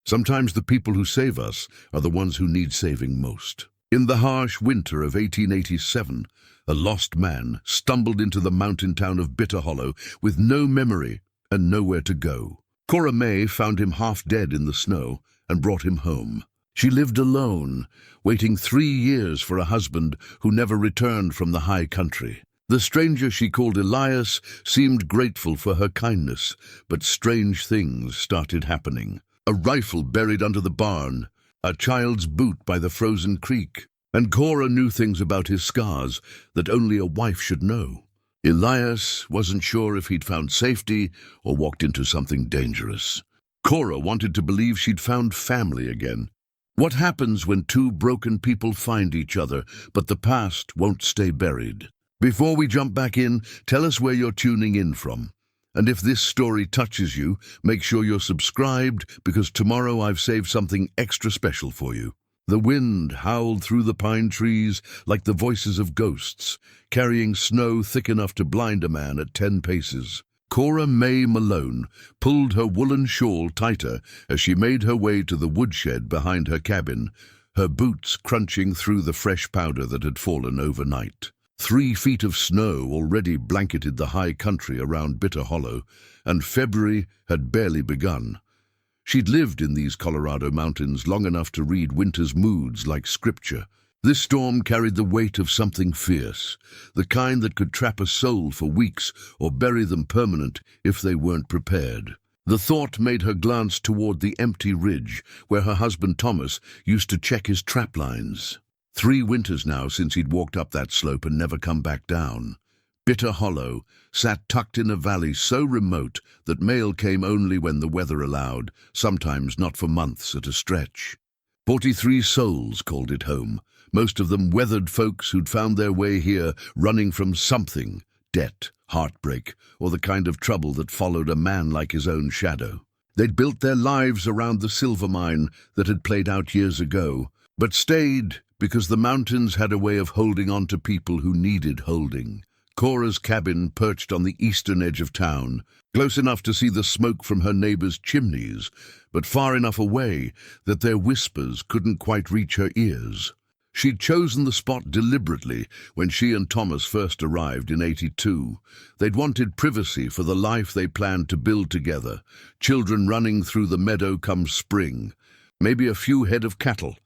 Sometimes the people who save us are the ones who need saving most. In the harsh winter of 1887, a lost man stumbled into the mountain town of Bitter Hollow with no memory and nowhere to go. Cora Mae found him half dead in the snow and brought him home. She lived alone, waiting 3 years for a husband who never returned from the high country. The stranger she called Elias seemed grateful for her kindness, but strange things started happening. A rifle buried under the barn, a child's boot by the frozen creek, and Cora knew things about his scars that only a wife should know. Elias wasn't sure if he'd found safety or walked into something dangerous. Cora wanted to believe she'd found family again. What happens when two broken people find each other, but the past won't stay buried? Before we jump back in, tell us where you're tuning in from. And if this story touches you, make sure you're subscribed, because tomorrow I've saved something extra special for you. The wind howled through the pine trees like the voices of ghosts, carrying snow thick enough to blind a man at 10 paces. Cora Mae Malone pulled her woolen shawl tighter as she made her way to the woodshed behind her cabin, her boots crunching through the fresh powder that had fallen overnight. 3 feet of snow already blanketed the high country around Bitter Hollow, and February had barely begun. She'd lived in these Colorado mountains long enough to read winter's moods like scripture. This storm carried the weight of something fierce, the kind that could trap a soul for weeks or bury them permanent if they weren't prepared. The thought made her glance toward the empty ridge where her husband Thomas used to check his trap lines. 3 winters now since he'd walked up that slope and never come back down. Bitter Hollow sat tucked in a valley so remote that mail came only when the weather allowed, sometimes not for months at a stretch. 43 souls called it home, most of them weathered folks who'd found their way here running from something, debt, heartbreak, or the kind of trouble that followed a man like his own shadow. They'd built their lives around the silver mine that had played out years ago, but stayed because the mountains had a way of holding on to people who needed holding. Cora's cabin perched on the eastern edge of town, close enough to see the smoke from her neighbors' chimneys, but far enough away that their whispers couldn't quite reach her ears. She'd chosen the spot deliberately when she and Thomas first arrived in '82. They'd wanted privacy for the life they planned to build together, children running through the meadow come spring, maybe a few head of cattle,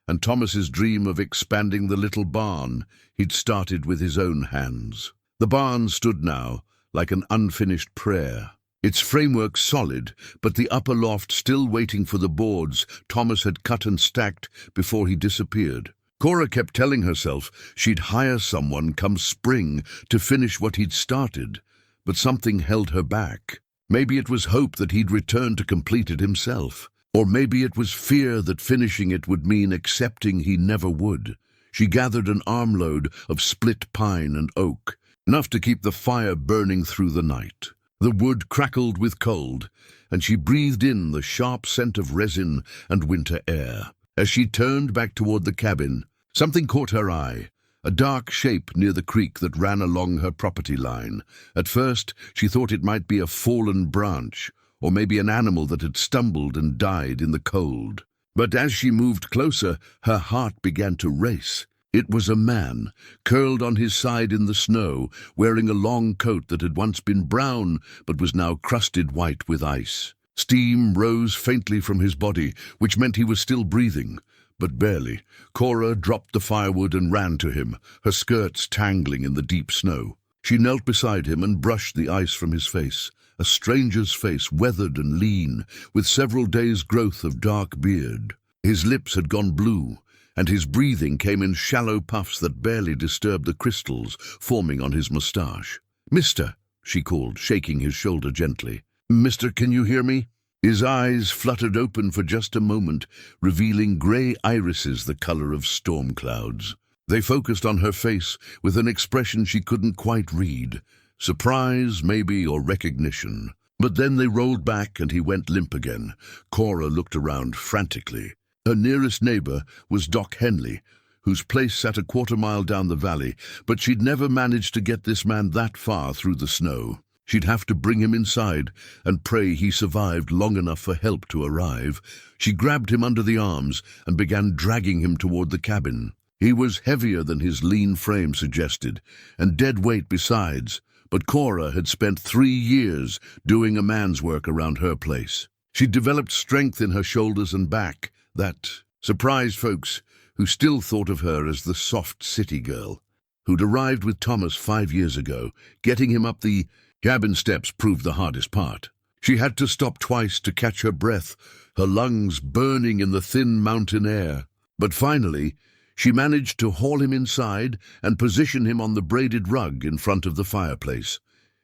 and Thomas's dream of expanding the little barn he'd started with his own hands. The barn stood now like an unfinished prayer, its framework solid, but the upper loft still waiting for the boards Thomas had cut and stacked before he disappeared. Cora kept telling herself she'd hire someone come spring to finish what he'd started, but something held her back. Maybe it was hope that he'd return to complete it himself. Or maybe it was fear that finishing it would mean accepting he never would. She gathered an armload of split pine and oak, enough to keep the fire burning through the night. The wood crackled with cold, and she breathed in the sharp scent of resin and winter air. As she turned back toward the cabin, something caught her eye, a dark shape near the creek that ran along her property line. At first, she thought it might be a fallen branch, or maybe an animal that had stumbled and died in the cold. But as she moved closer, her heart began to race. It was a man, curled on his side in the snow, wearing a long coat that had once been brown but was now crusted white with ice. Steam rose faintly from his body, which meant he was still breathing, but barely. Cora dropped the firewood and ran to him, her skirts tangling in the deep snow. She knelt beside him and brushed the ice from his face. A stranger's face, weathered and lean, with several days' growth of dark beard. His lips had gone blue, and his breathing came in shallow puffs that barely disturbed the crystals forming on his moustache. "Mister," she called, shaking his shoulder gently. "Mister, can you hear me?" His eyes fluttered open for just a moment, revealing gray irises the color of storm clouds. They focused on her face with an expression she couldn't quite read. Surprise, maybe, or recognition. But then they rolled back and he went limp again. Cora looked around frantically. Her nearest neighbor was Doc Henley, whose place sat a quarter-mile down the valley, but she'd never managed to get this man that far through the snow. She'd have to bring him inside and pray he survived long enough for help to arrive. She grabbed him under the arms and began dragging him toward the cabin. He was heavier than his lean frame suggested, and dead weight besides, but Cora had spent 3 years doing a man's work around her place. She'd developed strength in her shoulders and back that surprised folks who still thought of her as the soft city girl who'd arrived with Thomas 5 years ago. Getting him up the cabin steps proved the hardest part. She had to stop twice to catch her breath, her lungs burning in the thin mountain air. But finally, she managed to haul him inside and position him on the braided rug in front of the fireplace.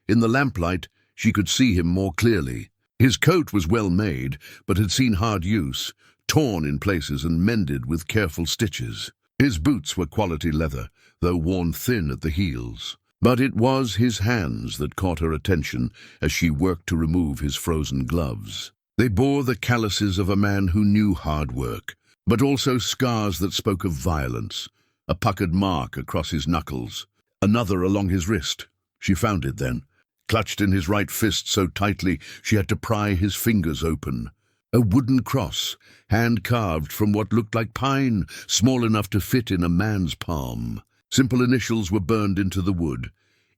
In the lamplight, she could see him more clearly. His coat was well made, but had seen hard use, torn in places and mended with careful stitches. His boots were quality leather, though worn thin at the heels. But it was his hands that caught her attention as she worked to remove his frozen gloves. They bore the calluses of a man who knew hard work, but also scars that spoke of violence. A puckered mark across his knuckles, another along his wrist. She found it then, clutched in his right fist so tightly she had to pry his fingers open. A wooden cross, hand-carved from what looked like pine, small enough to fit in a man's palm. Simple initials were burned into the wood.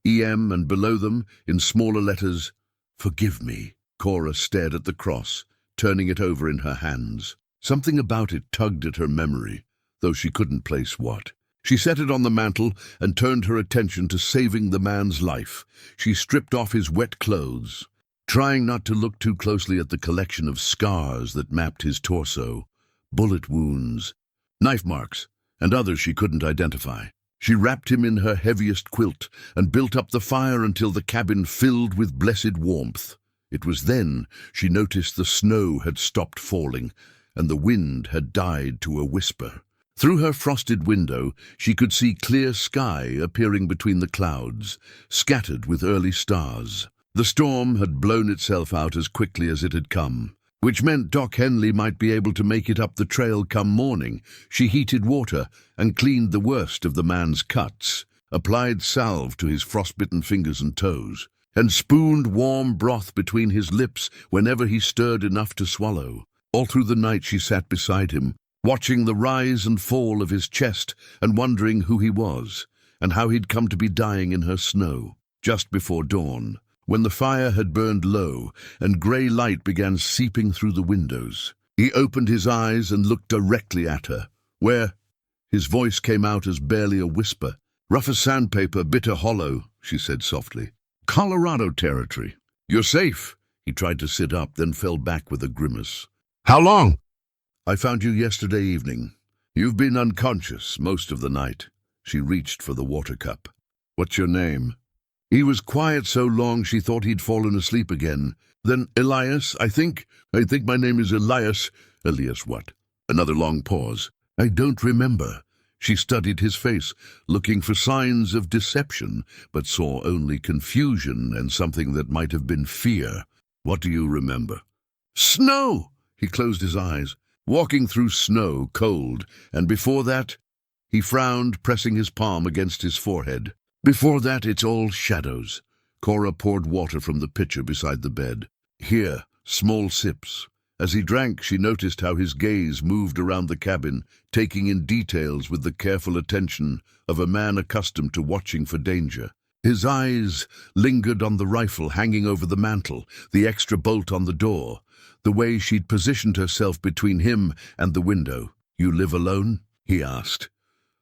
EM, and below them, in smaller letters, "Forgive me." Cora stared at the cross, turning it over in her hands. Something about it tugged at her memory, though she couldn't place what. She set it on the mantel and turned her attention to saving the man's life. She stripped off his wet clothes, trying not to look too closely at the collection of scars that mapped his torso, bullet wounds, knife marks, and others she couldn't identify. She wrapped him in her heaviest quilt and built up the fire until the cabin filled with blessed warmth. It was then she noticed the snow had stopped falling and the wind had died to a whisper. Through her frosted window, she could see clear sky appearing between the clouds, scattered with early stars. The storm had blown itself out as quickly as it had come, which meant Doc Henley might be able to make it up the trail come morning. She heated water and cleaned the worst of the man's cuts, applied salve to his frostbitten fingers and toes, and spooned warm broth between his lips whenever he stirred enough to swallow. All through the night she sat beside him, watching the rise and fall of his chest and wondering who he was and how he'd come to be dying in her snow. Just before dawn, when the fire had burned low and grey light began seeping through the windows, he opened his eyes and looked directly at her, where his voice came out as barely a whisper. "Rough as sandpaper, bitter hollow," she said softly. "Colorado territory. You're safe." He tried to sit up, then fell back with a grimace. "How long?" "I found you yesterday evening. You've been unconscious most of the night." She reached for the water cup. "What's your name?" He was quiet so long she thought he'd fallen asleep again. Then, "Elias, I think my name is Elias." "Elias what?" Another long pause. "I don't remember." She studied his face, looking for signs of deception, but saw only confusion and something that might have been fear. "What do you remember?" "Snow!" He closed his eyes. "Walking through snow, cold, and before that—" He frowned, pressing his palm against his forehead. "Before that, it's all shadows." Cora poured water from the pitcher beside the bed. "Here, small sips." As he drank, she noticed how his gaze moved around the cabin, taking in details with the careful attention of a man accustomed to watching for danger. His eyes lingered on the rifle hanging over the mantel, the extra bolt on the door, the way she'd positioned herself between him and the window. "You live alone?" he asked.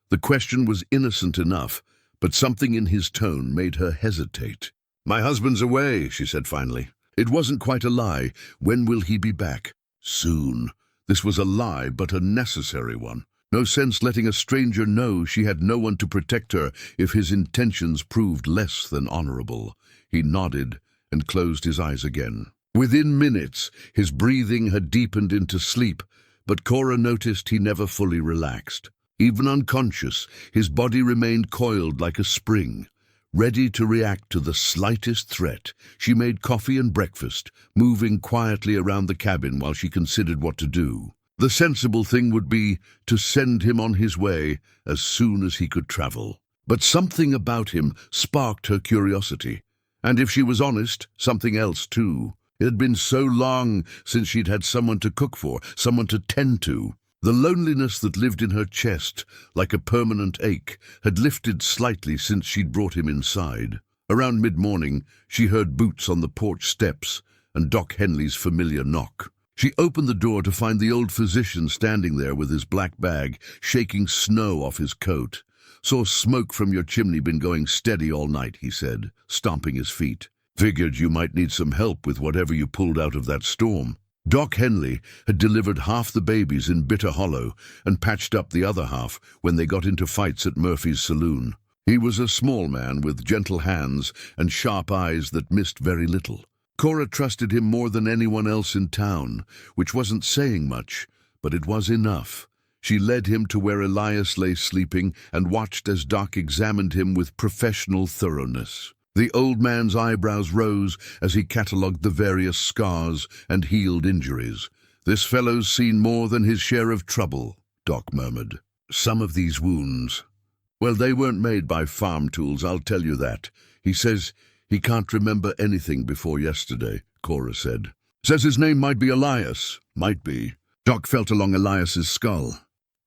The question was innocent enough, but something in his tone made her hesitate. "My husband's away," she said finally. It wasn't quite a lie. When will he be back? Soon. This was a lie, but a necessary one. No sense letting a stranger know she had no one to protect her if his intentions proved less than honorable. He nodded and closed his eyes again. Within minutes, his breathing had deepened into sleep, but Cora noticed he never fully relaxed. Even unconscious, his body remained coiled like a spring, ready to react to the slightest threat. She made coffee and breakfast, moving quietly around the cabin while she considered what to do. The sensible thing would be to send him on his way as soon as he could travel. But something about him sparked her curiosity, And if she was honest, something else too. It had been so long since she'd had someone to cook for, someone to tend to. The loneliness that lived in her chest, like a permanent ache, had lifted slightly since she'd brought him inside. Around mid-morning, she heard boots on the porch steps and Doc Henley's familiar knock. She opened the door to find the old physician standing there with his black bag, shaking snow off his coat. "Saw smoke from your chimney been going steady all night," he said, stomping his feet. "Figured you might need some help with whatever you pulled out of that storm." Doc Henley had delivered half the babies in Bitter Hollow and patched up the other half when they got into fights at Murphy's saloon. He was a small man with gentle hands and sharp eyes that missed very little. Cora trusted him more than anyone else in town, which wasn't saying much, but it was enough. She led him to where Elias lay sleeping and watched as Doc examined him with professional thoroughness. The old man's eyebrows rose as he catalogued the various scars and healed injuries. "This fellow's seen more than his share of trouble," Doc murmured. "Some of these wounds, well, they weren't made by farm tools, I'll tell you that. He says he can't remember anything before yesterday," Cora said. "Says his name might be Elias." "Might be." Doc felt along Elias's skull.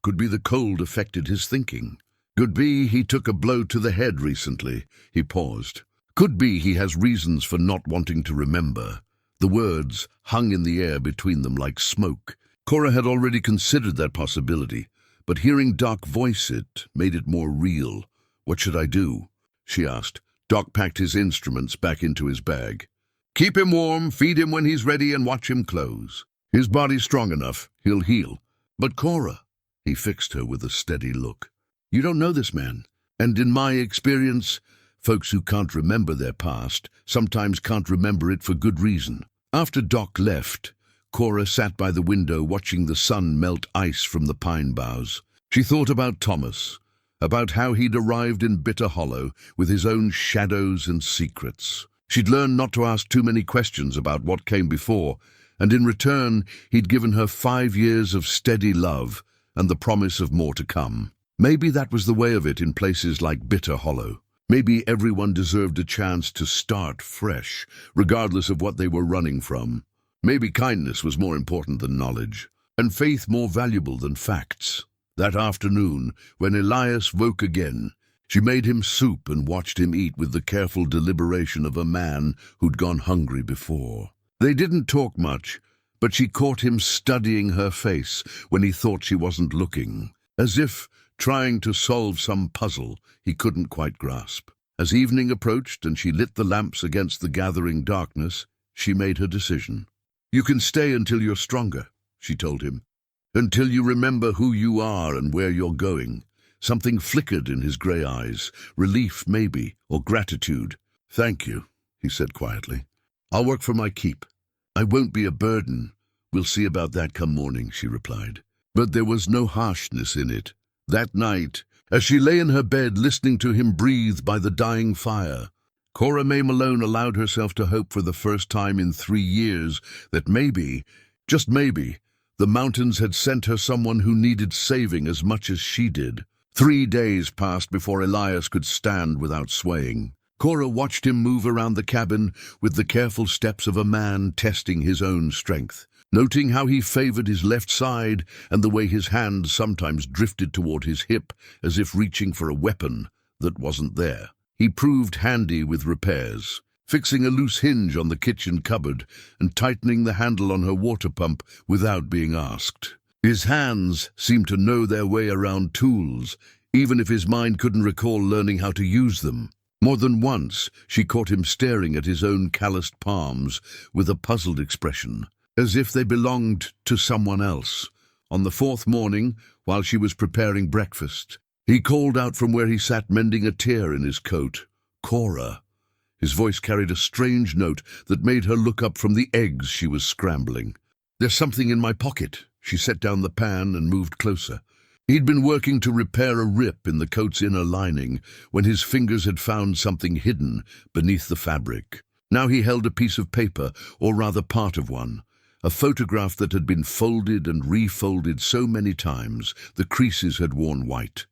Could be the cold affected his thinking. Could be he took a blow to the head recently. He paused. Could be he has reasons for not wanting to remember. The words hung in the air between them like smoke. Cora had already considered that possibility, but hearing Doc voice it made it more real. "What should I do?" she asked. Doc packed his instruments back into his bag. "Keep him warm, feed him when he's ready, and watch him close. His body's strong enough. He'll heal." "But Cora," he fixed her with a steady look, "you don't know this man. And in my experience, folks who can't remember their past sometimes can't remember it for good reason." After Doc left, Cora sat by the window watching the sun melt ice from the pine boughs. She thought about Thomas, about how he'd arrived in Bitter Hollow with his own shadows and secrets. She'd learned not to ask too many questions about what came before, and in return he'd given her 5 years of steady love and the promise of more to come. Maybe that was the way of it in places like Bitter Hollow. Maybe everyone deserved a chance to start fresh, regardless of what they were running from. Maybe kindness was more important than knowledge, and faith more valuable than facts. That afternoon, when Elias woke again, she made him soup and watched him eat with the careful deliberation of a man who'd gone hungry before. They didn't talk much, but she caught him studying her face when he thought she wasn't looking, as if trying to solve some puzzle he couldn't quite grasp. As evening approached and she lit the lamps against the gathering darkness, she made her decision. "You can stay until you're stronger," she told him. "Until you remember who you are and where you're going." Something flickered in his grey eyes, relief maybe, or gratitude. "Thank you," he said quietly. "I'll work for my keep. I won't be a burden. We'll see about that come morning," she replied. But there was no harshness in it. That night, as she lay in her bed listening to him breathe by the dying fire, Cora Mae Malone allowed herself to hope for the first time in 3 years that maybe, just maybe, the mountains had sent her someone who needed saving as much as she did. 3 days passed before Elias could stand without swaying. Cora watched him move around the cabin with the careful steps of a man testing his own strength, noting how he favored his left side and the way his hand sometimes drifted toward his hip as if reaching for a weapon that wasn't there. He proved handy with repairs, fixing a loose hinge on the kitchen cupboard and tightening the handle on her water pump without being asked. His hands seemed to know their way around tools, even if his mind couldn't recall learning how to use them. More than once, she caught him staring at his own calloused palms with a puzzled expression, as if they belonged to someone else. On the 4th morning, while she was preparing breakfast, he called out from where he sat mending a tear in his coat, "Cora." His voice carried a strange note that made her look up from the eggs she was scrambling. "There's something in my pocket." She set down the pan and moved closer. He'd been working to repair a rip in the coat's inner lining when his fingers had found something hidden beneath the fabric. Now he held a piece of paper, or rather part of one, a photograph that had been folded and refolded so many times the creases had worn white.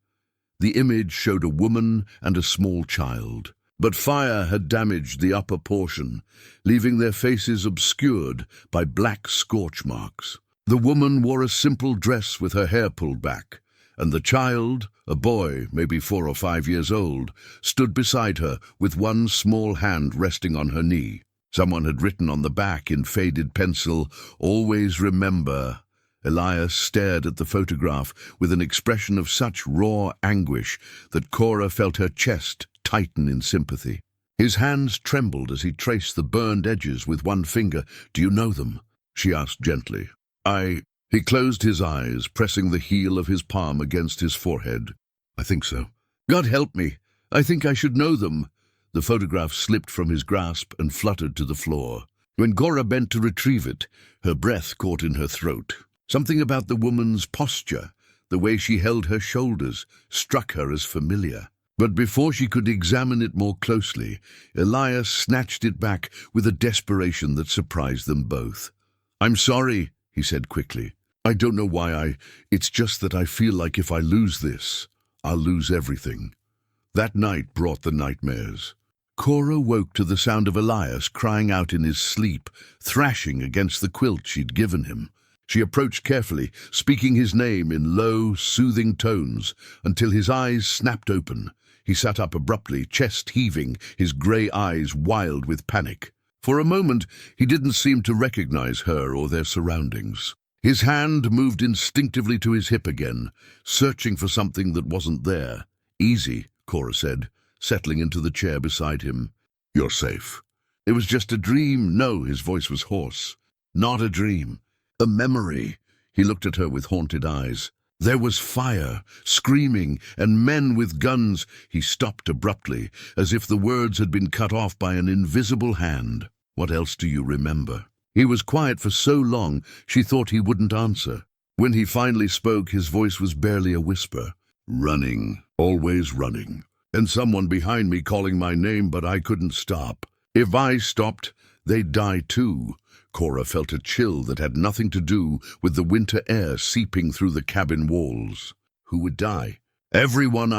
The image showed a woman and a small child. but fire had damaged the upper portion, leaving their faces obscured by black scorch marks. The woman wore a simple dress with her hair pulled back, and the child, a boy, maybe 4 or 5 years old, stood beside her with one small hand resting on her knee. Someone had written on the back in faded pencil, "Always remember." Elias stared at the photograph with an expression of such raw anguish that Cora felt her chest tighten in sympathy. His hands trembled as he traced the burned edges with one finger. "Do you know them?" she asked gently. He closed his eyes, pressing the heel of his palm against his forehead. "I think so." "God help me. I think I should know them." The photograph slipped from his grasp and fluttered to the floor. When Cora bent to retrieve it, her breath caught in her throat. Something about the woman's posture, the way she held her shoulders, struck her as familiar. But before she could examine it more closely, Elias snatched it back with a desperation that surprised them both. "I'm sorry," he said quickly. "I don't know why it's just that I feel like if I lose this, I'll lose everything." That night brought the nightmares. Cora woke to the sound of Elias crying out in his sleep, thrashing against the quilt she'd given him. She approached carefully, speaking his name in low, soothing tones, until his eyes snapped open. He sat up abruptly, chest heaving, his grey eyes wild with panic. For a moment, he didn't seem to recognize her or their surroundings. His hand moved instinctively to his hip again, searching for something that wasn't there. "Easy," Cora said, settling into the chair beside him. "You're safe." "It was just a dream." "No," his voice was hoarse. "Not a dream. A memory." He looked at her with haunted eyes. "There was fire, screaming, and men with guns." He stopped abruptly, as if the words had been cut off by an invisible hand. "What else do you remember?" He was quiet for so long, she thought he wouldn't answer. When he finally spoke, his voice was barely a whisper. "Running, always running. And someone behind me calling my name, but I couldn't stop. If I stopped, they'd die too." Cora felt a chill that had nothing to do with the winter air seeping through the cabin walls. "Who would die?" "Everyone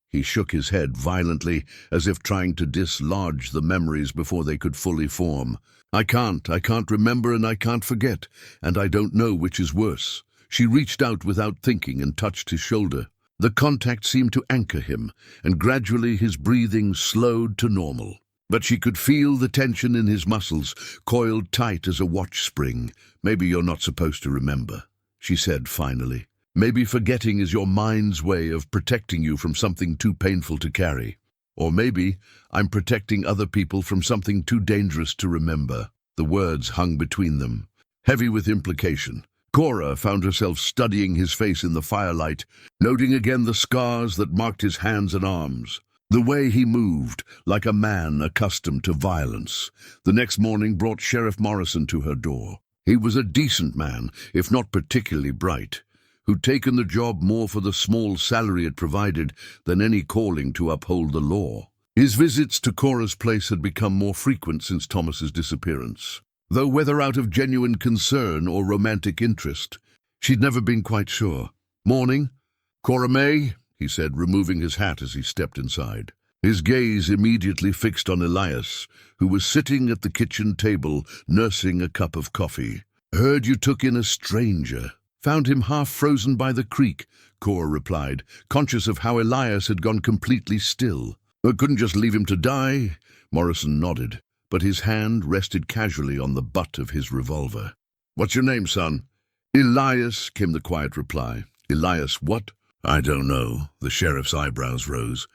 He shook his head violently, as if trying to dislodge the memories before they could fully form. I can't remember and I can't forget, and I don't know which is worse." She reached out without thinking and touched his shoulder. The contact seemed to anchor him, and gradually his breathing slowed to normal. But she could feel the tension in his muscles, coiled tight as a watch spring. "Maybe you're not supposed to remember," she said finally. "Maybe forgetting is your mind's way of protecting you from something too painful to carry. Or maybe I'm protecting other people from something too dangerous to remember." The words hung between them, heavy with implication. Cora found herself studying his face in the firelight, noting again the scars that marked his hands and arms. The way he moved, like a man accustomed to violence. The next morning brought Sheriff Morrison to her door. He was a decent man, if not particularly bright, who'd taken the job more for the small salary it provided than any calling to uphold the law. His visits to Cora's place had become more frequent since Thomas's disappearance, though whether out of genuine concern or romantic interest, she'd never been quite sure. "Morning, Cora Mae," he said, removing his hat as he stepped inside. His gaze immediately fixed on Elias, who was sitting at the kitchen table, nursing a cup of coffee. "Heard you took in a stranger." "Found him half frozen by the creek," Cora replied, conscious of how Elias had gone completely still. "I couldn't just leave him to die." Morrison nodded, but his hand rested casually on the butt of his revolver. "What's your name, son?" "Elias," came the quiet reply. "Elias what?" "I don't know." The sheriff's eyebrows rose.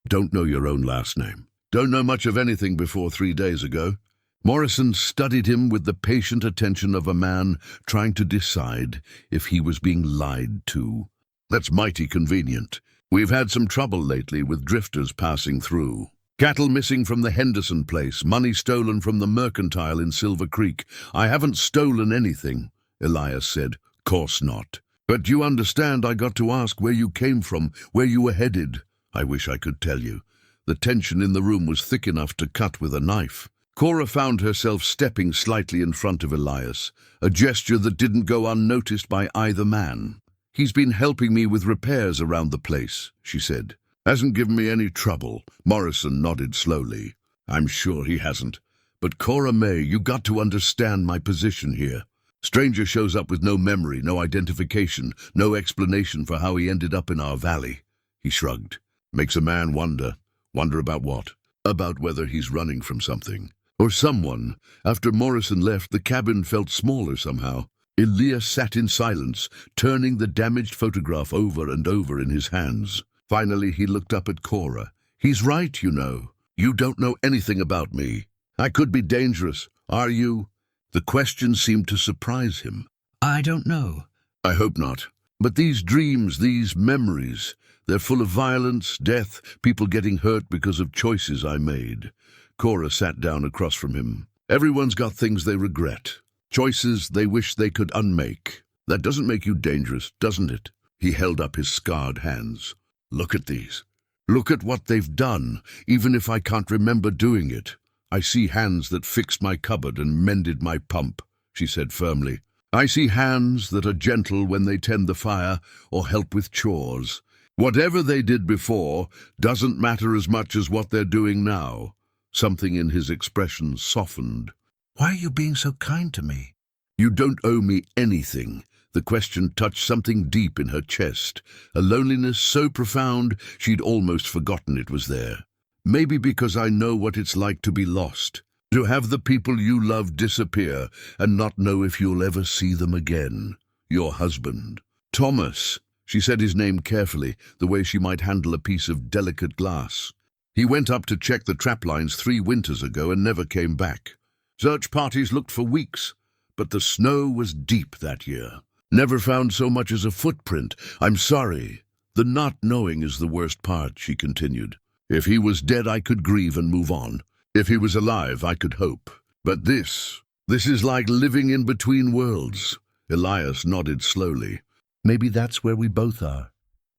"Don't know your own last name." "Don't know much of anything before 3 days ago." Morrison studied him with the patient attention of a man trying to decide if he was being lied to. "That's mighty convenient. We've had some trouble lately with drifters passing through. Cattle missing from the Henderson place, money stolen from the mercantile in Silver Creek." "I haven't stolen anything," Elias said. "Course not. But you understand I got to ask where you came from, where you were headed." "I wish I could tell you." The tension in the room was thick enough to cut with a knife. Cora found herself stepping slightly in front of Elias, a gesture that didn't go unnoticed by either man. "He's been helping me with repairs around the place," she said. Hasn't given me any trouble. Morrison nodded slowly. I'm sure he hasn't. But Cora Mae, you got to understand my position here. Stranger shows up with no memory, no identification, no explanation for how he ended up in our valley. He shrugged. Makes a man wonder. Wonder about what? About whether he's running from something. Or someone. After Morrison left, the cabin felt smaller somehow. Elias sat in silence, turning the damaged photograph over and over in his hands. Finally, he looked up at Cora. He's right, you know. You don't know anything about me. I could be dangerous. Are you? The question seemed to surprise him. I don't know. I hope not. But these dreams, these memories, they're full of violence, death, people getting hurt because of choices I made. Cora sat down across from him. Everyone's got things they regret. Choices they wish they could unmake. That doesn't make you dangerous, doesn't it? He held up his scarred hands. Look at these. Look at what they've done, even if I can't remember doing it. I see hands that fixed my cupboard and mended my pump, she said firmly. I see hands that are gentle when they tend the fire or help with chores. Whatever they did before doesn't matter as much as what they're doing now. Something in his expression softened. Why are you being so kind to me? You don't owe me anything. The question touched something deep in her chest, a loneliness so profound she'd almost forgotten it was there. Maybe because I know what it's like to be lost, to have the people you love disappear and not know if you'll ever see them again. Your husband. Thomas. She said his name carefully, the way she might handle a piece of delicate glass. He went up to check the trap lines 3 winters ago and never came back. Search parties looked for weeks, but the snow was deep that year. Never found so much as a footprint. I'm sorry. The not knowing is the worst part, she continued. If he was dead, I could grieve and move on. If he was alive, I could hope. But this is like living in between worlds. Elias nodded slowly. Maybe that's where we both are.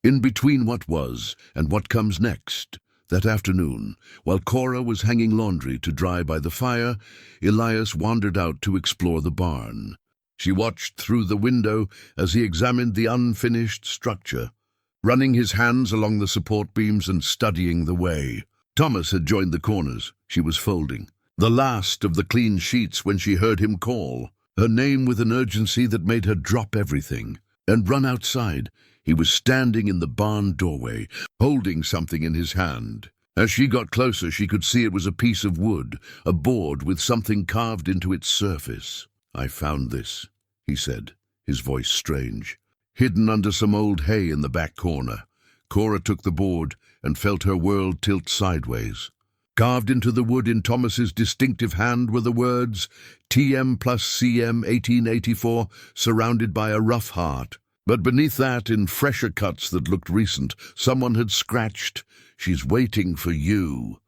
In between what was and what comes next. That afternoon, while Cora was hanging laundry to dry by the fire, Elias wandered out to explore the barn. She watched through the window as he examined the unfinished structure, running his hands along the support beams and studying the way. Thomas had joined the corners. She was folding. The last of the clean sheets when she heard him call, her name with an urgency that made her drop everything and run outside. He was standing in the barn doorway, holding something in his hand. As she got closer, she could see it was a piece of wood, a board with something carved into its surface. I found this, he said, his voice strange. Hidden under some old hay in the back corner. Cora took the board and felt her world tilt sideways. Carved into the wood in Thomas's distinctive hand were the words, TM plus CM 1884, surrounded by a rough heart. But beneath that, in fresher cuts that looked recent, someone had scratched, "She's waiting for you."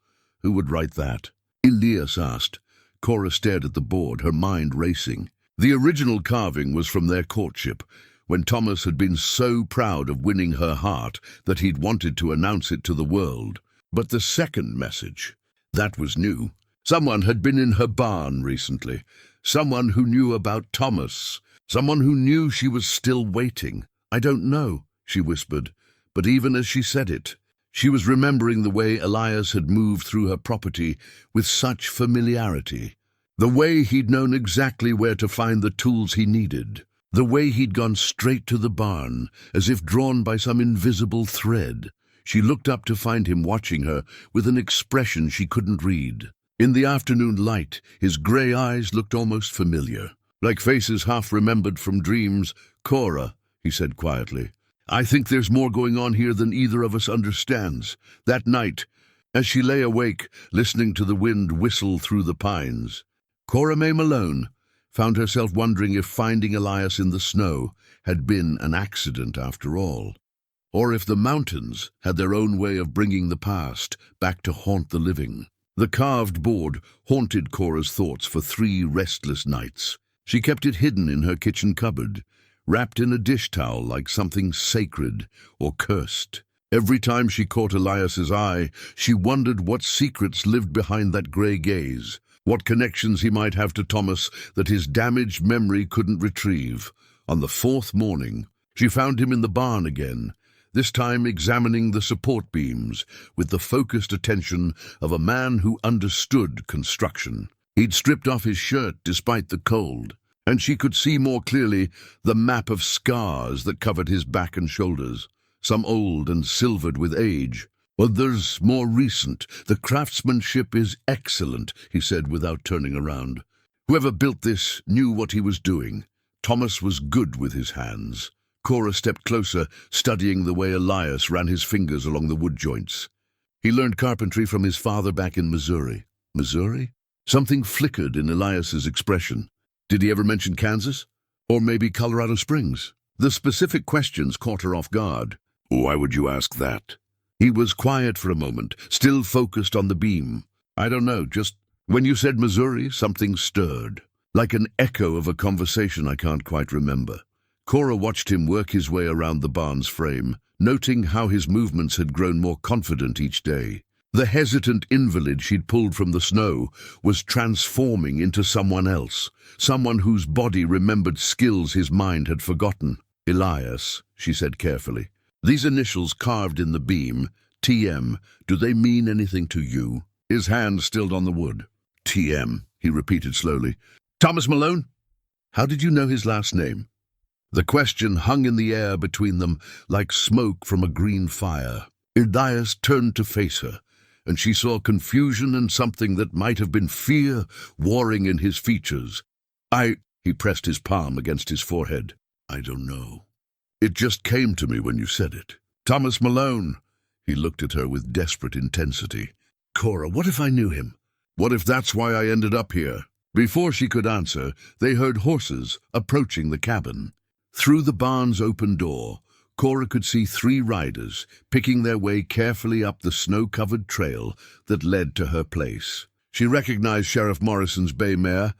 Who would write that? Elias asked. Cora stared at the board, her mind racing. The original carving was from their courtship, when Thomas had been so proud of winning her heart that he'd wanted to announce it to the world. But the second message, that was new. Someone had been in her barn recently. Someone who knew about Thomas. Someone who knew she was still waiting. I don't know, she whispered, but even as she said it, she was remembering the way Elias had moved through her property with such familiarity. The way he'd known exactly where to find the tools he needed. The way he'd gone straight to the barn, as if drawn by some invisible thread. She looked up to find him watching her with an expression she couldn't read. In the afternoon light, his grey eyes looked almost familiar, like faces half-remembered from dreams. "Cora," he said quietly, "I think there's more going on here than either of us understands." That night, as she lay awake, listening to the wind whistle through the pines, Cora Mae Malone found herself wondering if finding Elias in the snow had been an accident after all, or if the mountains had their own way of bringing the past back to haunt the living. The carved board haunted Cora's thoughts for 3 restless nights. She kept it hidden in her kitchen cupboard, wrapped in a dish towel like something sacred or cursed. Every time she caught Elias's eye, she wondered what secrets lived behind that grey gaze, what connections he might have to Thomas that his damaged memory couldn't retrieve. On the 4th morning, she found him in the barn again, this time examining the support beams with the focused attention of a man who understood construction. He'd stripped off his shirt despite the cold, and she could see more clearly the map of scars that covered his back and shoulders, some old and silvered with age. Others more recent. The craftsmanship is excellent, he said without turning around. Whoever built this knew what he was doing. Thomas was good with his hands. Cora stepped closer, studying the way Elias ran his fingers along the wood joints. He learned carpentry from his father back in Missouri. Missouri? Something flickered in Elias's expression. Did he ever mention Kansas? Or maybe Colorado Springs? The specific questions caught her off guard. Why would you ask that? He was quiet for a moment, still focused on the beam. I don't know, just when you said Missouri, something stirred, like an echo of a conversation I can't quite remember. Cora watched him work his way around the barn's frame, noting how his movements had grown more confident each day. The hesitant invalid she'd pulled from the snow was transforming into someone else, someone whose body remembered skills his mind had forgotten. Elias, she said carefully. These initials carved in the beam, TM, do they mean anything to you? His hand stilled on the wood. TM, he repeated slowly. Thomas Malone? How did you know his last name? The question hung in the air between them like smoke from a green fire. Elias turned to face her, and she saw confusion and something that might have been fear warring in his features. He pressed his palm against his forehead. I don't know. It just came to me when you said it. Thomas Malone. He looked at her with desperate intensity. Cora, what if I knew him? What if that's why I ended up here? Before she could answer, they heard horses approaching the cabin. Through the barn's open door, Cora could see 3 riders picking their way carefully up the snow-covered trail that led to her place. She recognized Sheriff Morrison's bay mare,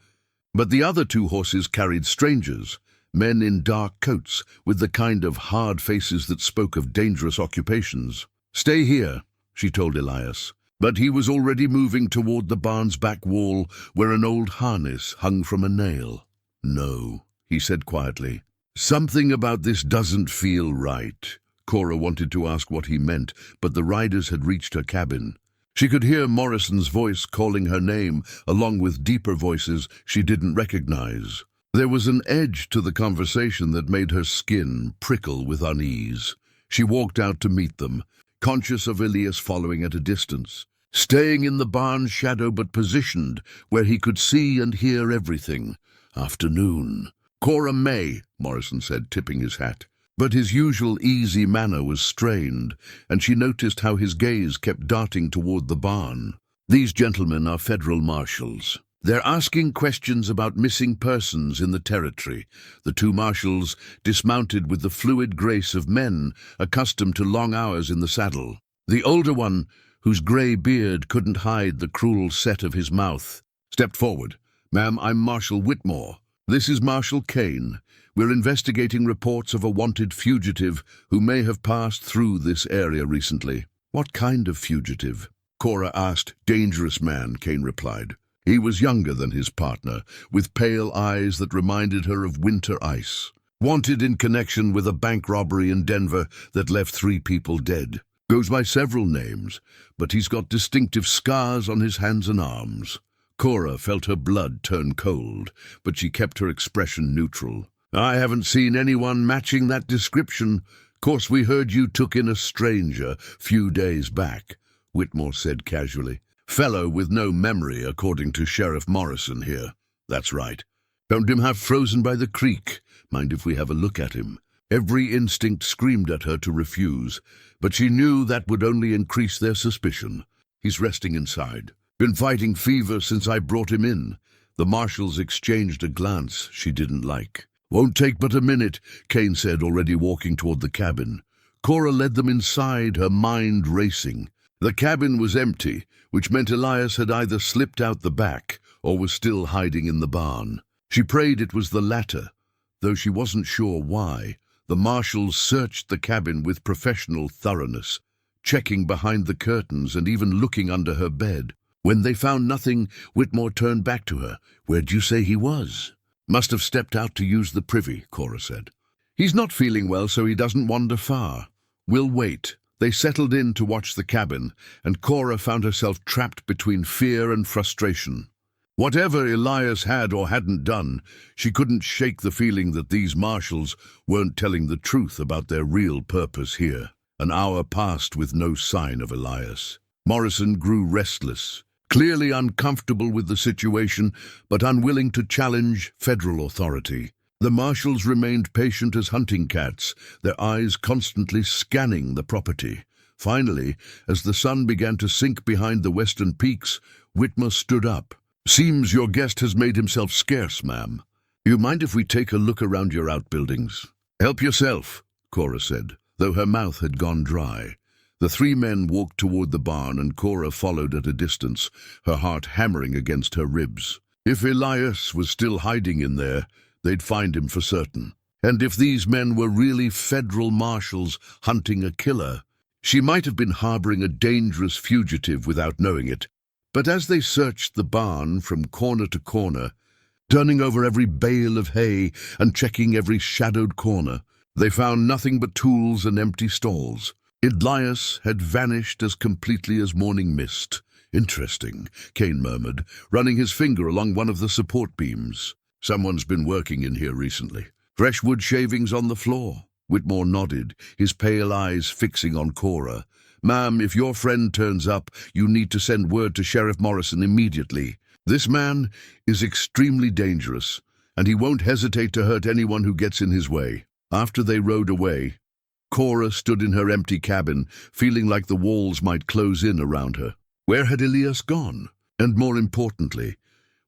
but the other 2 horses carried strangers, men in dark coats with the kind of hard faces that spoke of dangerous occupations. Stay here, she told Elias, but he was already moving toward the barn's back wall where an old harness hung from a nail. No, he said quietly. Something about this doesn't feel right. Cora wanted to ask what he meant, but the riders had reached her cabin. She could hear Morrison's voice calling her name, along with deeper voices she didn't recognize. There was an edge to the conversation that made her skin prickle with unease. She walked out to meet them, conscious of Elias following at a distance, staying in the barn's shadow but positioned where he could see and hear everything. Afternoon. Cora Mae, Morrison said, tipping his hat. But his usual easy manner was strained, and she noticed how his gaze kept darting toward the barn. These gentlemen are federal marshals. They're asking questions about missing persons in the territory. The 2 marshals dismounted with the fluid grace of men accustomed to long hours in the saddle. The older one, whose grey beard couldn't hide the cruel set of his mouth, stepped forward. Ma'am, I'm Marshal Whitmore. This is Marshal Kane. We're investigating reports of a wanted fugitive who may have passed through this area recently. What kind of fugitive? Cora asked. Dangerous man, Kane replied. He was younger than his partner, with pale eyes that reminded her of winter ice. Wanted in connection with a bank robbery in Denver that left 3 people dead. Goes by several names, but he's got distinctive scars on his hands and arms. Cora felt her blood turn cold, but she kept her expression neutral. I haven't seen anyone matching that description. Course we heard you took in a stranger few days back, Whitmore said casually. Fellow with no memory, according to Sheriff Morrison here. That's right. Found him half frozen by the creek. Mind if we have a look at him? Every instinct screamed at her to refuse, but she knew that would only increase their suspicion. He's resting inside. Been fighting fever since I brought him in. The marshals exchanged a glance she didn't like. Won't take but a minute, Kane said, already walking toward the cabin. Cora led them inside, her mind racing. The cabin was empty, which meant Elias had either slipped out the back or was still hiding in the barn. She prayed it was the latter, though she wasn't sure why. The marshals searched the cabin with professional thoroughness, checking behind the curtains and even looking under her bed. When they found nothing, Whitmore turned back to her. Where'd you say he was? Must have stepped out to use the privy, Cora said. He's not feeling well, so he doesn't wander far. We'll wait. They settled in to watch the cabin, and Cora found herself trapped between fear and frustration. Whatever Elias had or hadn't done, she couldn't shake the feeling that these marshals weren't telling the truth about their real purpose here. An hour passed with no sign of Elias. Morrison grew restless, clearly uncomfortable with the situation, but unwilling to challenge federal authority. The marshals remained patient as hunting cats, their eyes constantly scanning the property. Finally, as the sun began to sink behind the western peaks, Whitmer stood up. "Seems your guest has made himself scarce, ma'am. You mind if we take a look around your outbuildings?" "Help yourself," Cora said, though her mouth had gone dry. The three men walked toward the barn, and Cora followed at a distance, her heart hammering against her ribs. If Elias was still hiding in there, they'd find him for certain. And if these men were really federal marshals hunting a killer, she might have been harboring a dangerous fugitive without knowing it. But as they searched the barn from corner to corner, turning over every bale of hay and checking every shadowed corner, they found nothing but tools and empty stalls. Elias had vanished as completely as morning mist. "Interesting," Kane murmured, running his finger along one of the support beams. "Someone's been working in here recently. Fresh wood shavings on the floor." Whitmore nodded, his pale eyes fixing on Cora. "Ma'am, if your friend turns up, you need to send word to Sheriff Morrison immediately. This man is extremely dangerous, and he won't hesitate to hurt anyone who gets in his way." After they rode away, Cora stood in her empty cabin, feeling like the walls might close in around her. Where had Elias gone? And more importantly,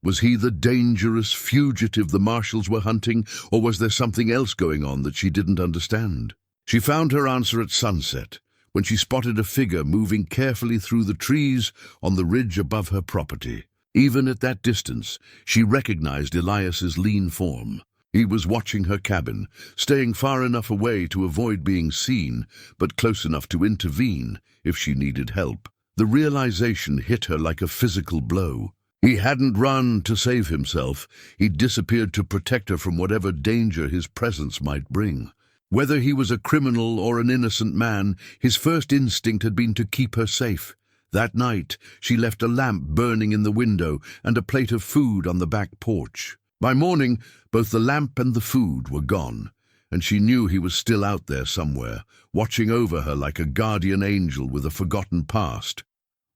was he the dangerous fugitive the marshals were hunting, or was there something else going on that she didn't understand? She found her answer at sunset, when she spotted a figure moving carefully through the trees on the ridge above her property. Even at that distance, she recognized Elias's lean form. He was watching her cabin, staying far enough away to avoid being seen, but close enough to intervene if she needed help. The realization hit her like a physical blow. He hadn't run to save himself. He'd disappeared to protect her from whatever danger his presence might bring. Whether he was a criminal or an innocent man, his first instinct had been to keep her safe. That night, she left a lamp burning in the window and a plate of food on the back porch. By morning, both the lamp and the food were gone, and she knew he was still out there somewhere, watching over her like a guardian angel with a forgotten past,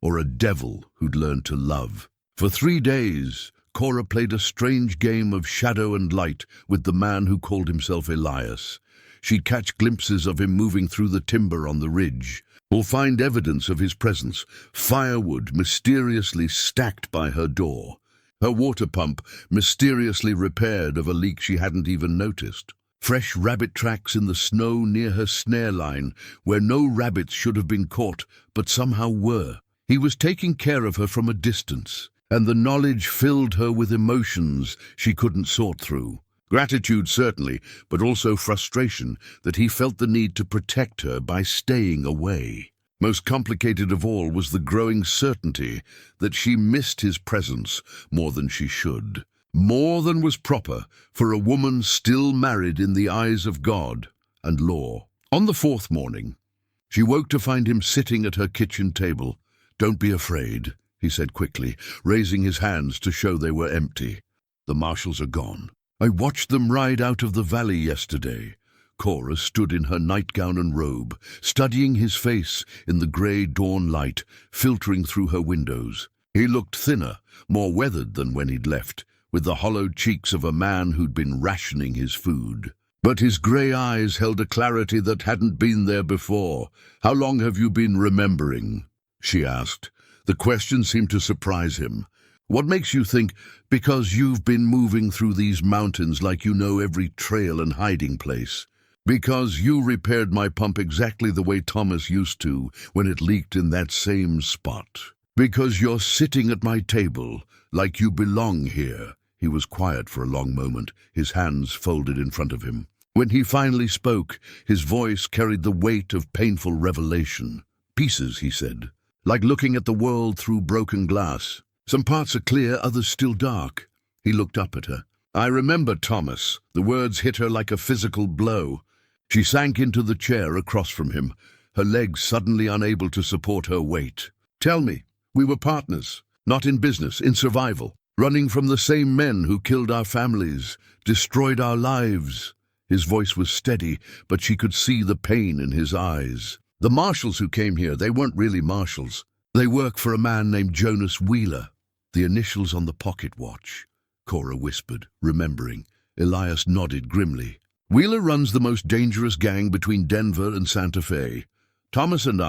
or a devil who'd learned to love. For 3 days, Cora played a strange game of shadow and light with the man who called himself Elias. She'd catch glimpses of him moving through the timber on the ridge, or find evidence of his presence, firewood mysteriously stacked by her door, her water pump mysteriously repaired of a leak she hadn't even noticed, fresh rabbit tracks in the snow near her snare line where no rabbits should have been caught but somehow were. He was taking care of her from a distance, and the knowledge filled her with emotions she couldn't sort through. Gratitude, certainly, but also frustration that he felt the need to protect her by staying away. Most complicated of all was the growing certainty that she missed his presence more than she should, more than was proper for a woman still married in the eyes of God and law. On the 4th morning, she woke to find him sitting at her kitchen table. "Don't be afraid," he said quickly, raising his hands to show they were empty. "The marshals are gone. I watched them ride out of the valley yesterday." Cora stood in her nightgown and robe, studying his face in the grey dawn light filtering through her windows. He looked thinner, more weathered than when he'd left, with the hollowed cheeks of a man who'd been rationing his food. But his grey eyes held a clarity that hadn't been there before. "How long have you been remembering?" she asked. The question seemed to surprise him. "What makes you think, because you've been moving through these mountains like you know every trail and hiding place? Because you repaired my pump exactly the way Thomas used to when it leaked in that same spot? Because you're sitting at my table like you belong here?" He was quiet for a long moment, his hands folded in front of him. When he finally spoke, his voice carried the weight of painful revelation. "Pieces," he said, "like looking at the world through broken glass. Some parts are clear, others still dark." He looked up at her. "I remember Thomas." The words hit her like a physical blow. She sank into the chair across from him, her legs suddenly unable to support her weight. "Tell me, we were partners, not in business, in survival, running from the same men who killed our families, destroyed our lives." His voice was steady, but she could see the pain in his eyes. "The marshals who came here, they weren't really marshals. They work for a man named Jonas Wheeler." "The initials on the pocket watch," Cora whispered, remembering. Elias nodded grimly. "Wheeler runs the most dangerous gang between Denver and Santa Fe. Thomas and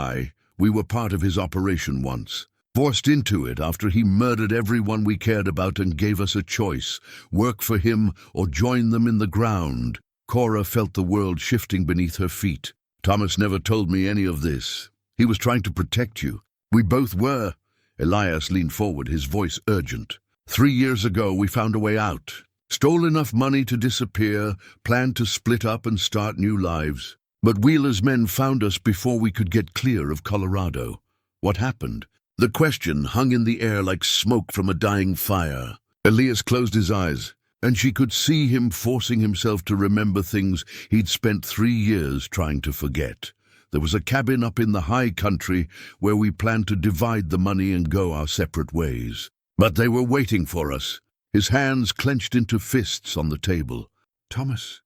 we were part of his operation once. Forced into it after he murdered everyone we cared about and gave us a choice, work for him or join them in the ground." Cora felt the world shifting beneath her feet. "Thomas never told me any of this. He was trying to protect you. We both were." Elias leaned forward, his voice urgent. 3 years ago, we found a way out. Stole enough money to disappear, planned to split up and start new lives. But Wheeler's men found us before we could get clear of Colorado. What happened? The question hung in the air like smoke from a dying fire. Elias closed his eyes, and she could see him forcing himself to remember things he'd spent 3 years trying to forget. There was a cabin up in the high country where we planned to divide the money and go our separate ways. But they were waiting for us. His hands clenched into fists on the table. Thomas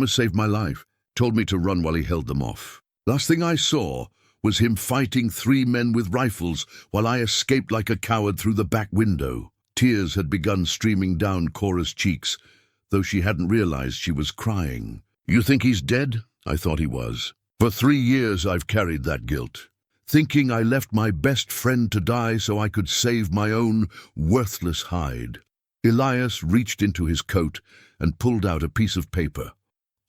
saved my life, told me to run while he held them off. Last thing I saw was him fighting 3 men with rifles while I escaped like a coward through the back window. Tears had begun streaming down Cora's cheeks, though she hadn't realized she was crying. "You think he's dead?" I thought he was. For 3 years I've carried that guilt, thinking I left my best friend to die so I could save my own worthless hide. Elias reached into his coat and pulled out a piece of paper.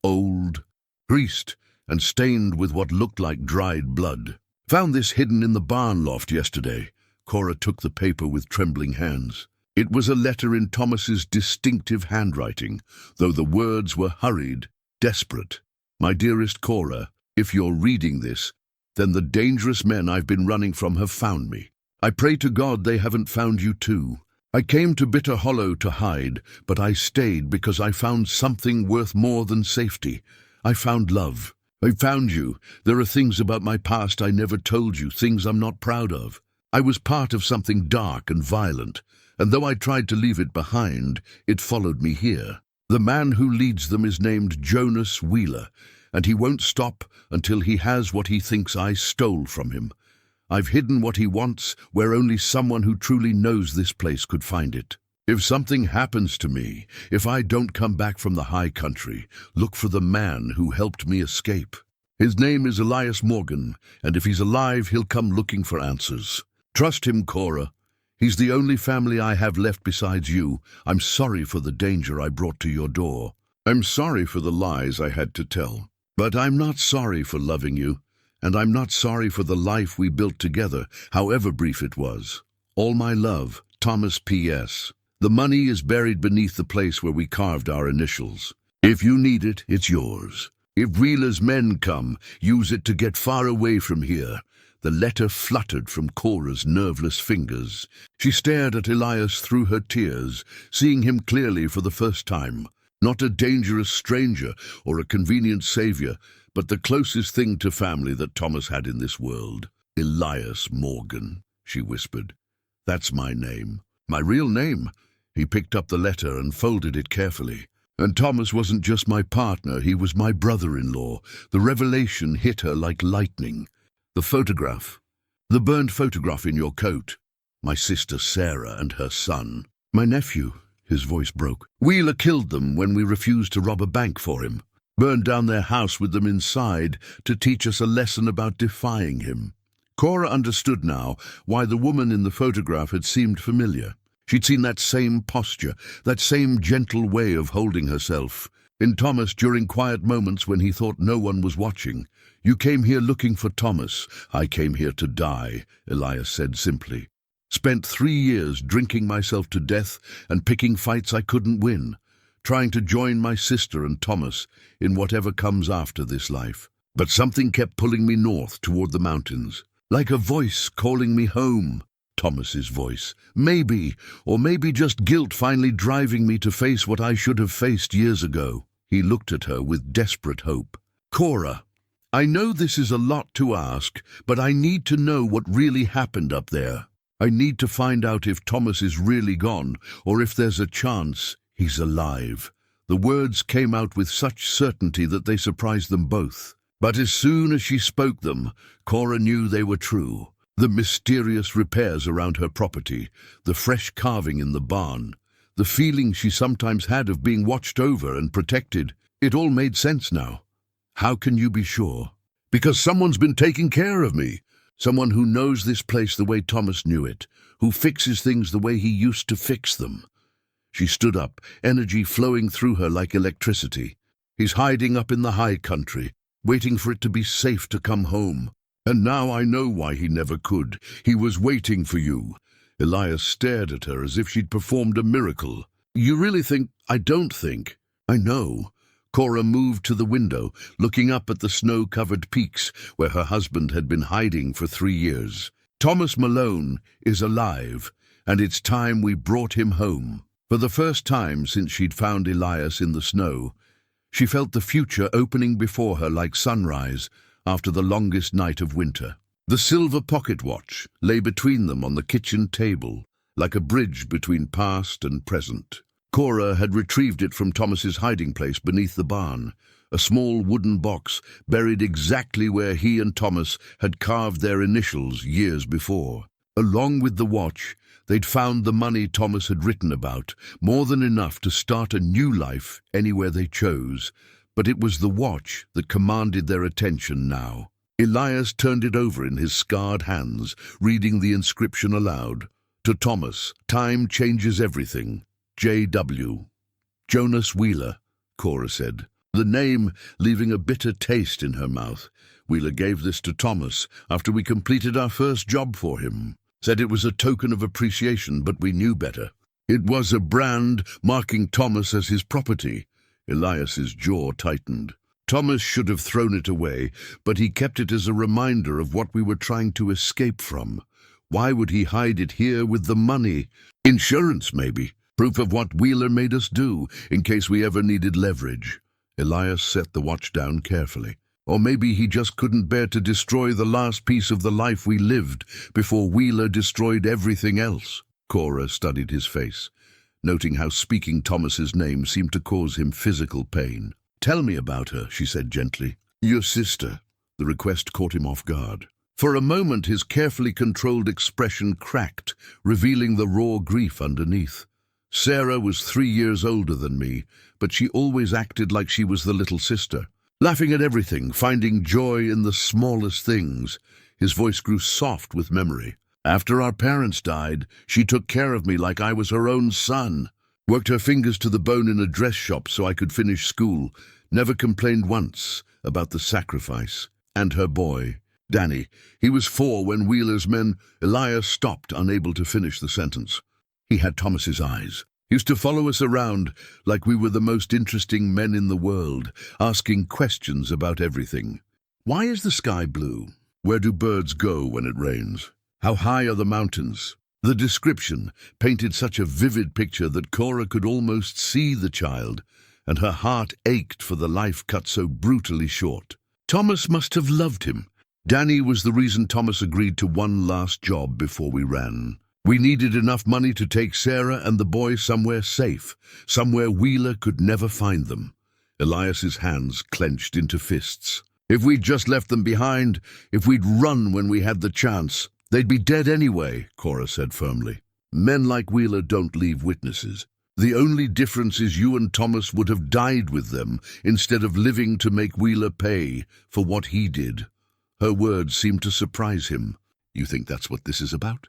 Old, greased, and stained with what looked like dried blood. "Found this hidden in the barn loft yesterday." Cora took the paper with trembling hands. It was a letter in Thomas's distinctive handwriting, though the words were hurried, desperate. "My dearest Cora, if you're reading this, then the dangerous men I've been running from have found me. I pray to God they haven't found you too. I came to Bitter Hollow to hide, but I stayed because I found something worth more than safety. I found love. I found you. There are things about my past I never told you, things I'm not proud of. I was part of something dark and violent, and though I tried to leave it behind, it followed me here. The man who leads them is named Jonas Wheeler, and he won't stop until he has what he thinks I stole from him. I've hidden what he wants where only someone who truly knows this place could find it. If something happens to me, if I don't come back from the high country, look for the man who helped me escape. His name is Elias Morgan, and if he's alive, he'll come looking for answers. Trust him, Cora. He's the only family I have left besides you. I'm sorry for the danger I brought to your door. I'm sorry for the lies I had to tell. But I'm not sorry for loving you, and I'm not sorry for the life we built together, however brief it was. All my love, Thomas P.S. The money is buried beneath the place where we carved our initials. If you need it, it's yours. If Wheeler's men come, use it to get far away from here. The letter fluttered from Cora's nerveless fingers. She stared at Elias through her tears, seeing him clearly for the first time. Not a dangerous stranger or a convenient savior, but the closest thing to family that Thomas had in this world. "Elias Morgan," she whispered. "That's my name. My real name." He picked up the letter and folded it carefully. "And Thomas wasn't just my partner, he was my brother-in-law." The revelation hit her like lightning. "The photograph. The burned photograph in your coat. My sister Sarah and her son. My nephew." His voice broke. "Wheeler killed them when we refused to rob a bank for him. Burned down their house with them inside to teach us a lesson about defying him." Cora understood now why the woman in the photograph had seemed familiar. She'd seen that same posture, that same gentle way of holding herself. In Thomas during quiet moments when he thought no one was watching. "You came here looking for Thomas. I came here to die," Elias said simply. "Spent 3 years drinking myself to death and picking fights I couldn't win, trying to join my sister and Thomas in whatever comes after this life. But something kept pulling me north toward the mountains, like a voice calling me home." Thomas's voice. Maybe, or maybe just guilt finally driving me to face what I should have faced years ago. He looked at her with desperate hope. Cora, I know this is a lot to ask, but I need to know what really happened up there. I need to find out if Thomas is really gone, or if there's a chance he's alive. The words came out with such certainty that they surprised them both. But as soon as she spoke them, Cora knew they were true. The mysterious repairs around her property, the fresh carving in the barn, the feeling she sometimes had of being watched over and protected, it all made sense now. How can you be sure? Because someone's been taking care of me. Someone who knows this place the way Thomas knew it, who fixes things the way he used to fix them. She stood up, energy flowing through her like electricity. He's hiding up in the high country, waiting for it to be safe to come home. And now I know why he never could. He was waiting for you. Elias stared at her as if she'd performed a miracle. You really think? I don't think. I know. Cora moved to the window, looking up at the snow-covered peaks where her husband had been hiding for 3 years. Thomas Malone is alive, and it's time we brought him home. For the first time since she'd found Elias in the snow, she felt the future opening before her like sunrise after the longest night of winter. The silver pocket watch lay between them on the kitchen table, like a bridge between past and present. Cora had retrieved it from Thomas's hiding place beneath the barn, a small wooden box buried exactly where he and Thomas had carved their initials years before. Along with the watch, they'd found the money Thomas had written about, more than enough to start a new life anywhere they chose. But it was the watch that commanded their attention now. Elias turned it over in his scarred hands, reading the inscription aloud. To Thomas, time changes everything. J.W. Jonas Wheeler, Cora said, the name leaving a bitter taste in her mouth. Wheeler gave this to Thomas after we completed our first job for him. Said it was a token of appreciation, but we knew better. It was a brand marking Thomas as his property. Elias's jaw tightened. Thomas should have thrown it away, but he kept it as a reminder of what we were trying to escape from. Why would he hide it here with the money? Insurance, maybe. Proof of what Wheeler made us do, in case we ever needed leverage. Elias set the watch down carefully. Or maybe he just couldn't bear to destroy the last piece of the life we lived before Wheeler destroyed everything else. Cora studied his face, noting how speaking Thomas's name seemed to cause him physical pain. Tell me about her, she said gently. Your sister. The request caught him off guard. For a moment his carefully controlled expression cracked, revealing the raw grief underneath. Sarah was 3 years older than me, but she always acted like she was the little sister, laughing at everything, finding joy in the smallest things. His voice grew soft with memory. After our parents died, she took care of me like I was her own son. Worked her fingers to the bone in a dress shop so I could finish school. Never complained once about the sacrifice. And her boy, Danny. He was 4 when Wheeler's men. Elias stopped, unable to finish the sentence. He had Thomas's eyes. Used to follow us around like we were the most interesting men in the world, asking questions about everything. Why is the sky blue? Where do birds go when it rains? How high are the mountains? The description painted such a vivid picture that Cora could almost see the child, and her heart ached for the life cut so brutally short. Thomas must have loved him. Danny was the reason Thomas agreed to one last job before we ran. We needed enough money to take Sarah and the boy somewhere safe, somewhere Wheeler could never find them. Elias's hands clenched into fists. If we'd just left them behind, if we'd run when we had the chance, they'd be dead anyway, Cora said firmly. Men like Wheeler don't leave witnesses. The only difference is you and Thomas would have died with them instead of living to make Wheeler pay for what he did. Her words seemed to surprise him. You think that's what this is about?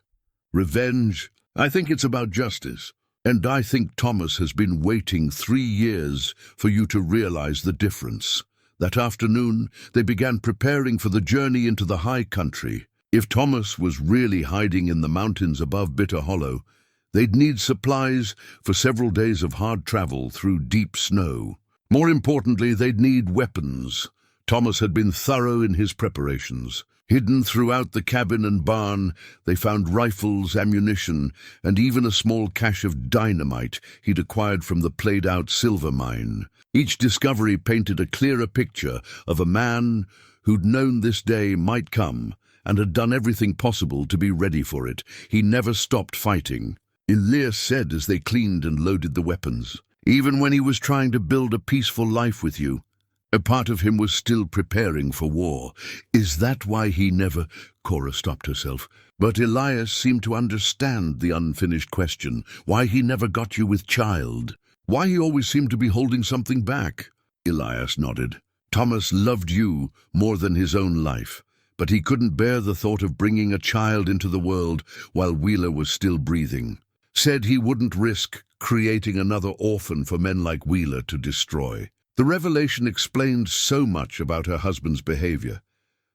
Revenge? I think it's about justice. And I think Thomas has been waiting 3 years for you to realize the difference. That afternoon, they began preparing for the journey into the high country. If Thomas was really hiding in the mountains above Bitter Hollow, they'd need supplies for several days of hard travel through deep snow. More importantly, they'd need weapons. Thomas had been thorough in his preparations. Hidden throughout the cabin and barn, they found rifles, ammunition, and even a small cache of dynamite he'd acquired from the played-out silver mine. Each discovery painted a clearer picture of a man who'd known this day might come and had done everything possible to be ready for it. He never stopped fighting. Elias said as they cleaned and loaded the weapons. Even when he was trying to build a peaceful life with you, a part of him was still preparing for war. Is that why he never... Cora stopped herself. But Elias seemed to understand the unfinished question. Why he never got you with child. Why he always seemed to be holding something back. Elias nodded. Thomas loved you more than his own life, but he couldn't bear the thought of bringing a child into the world while Wheeler was still breathing. Said he wouldn't risk creating another orphan for men like Wheeler to destroy. The revelation explained so much about her husband's behavior,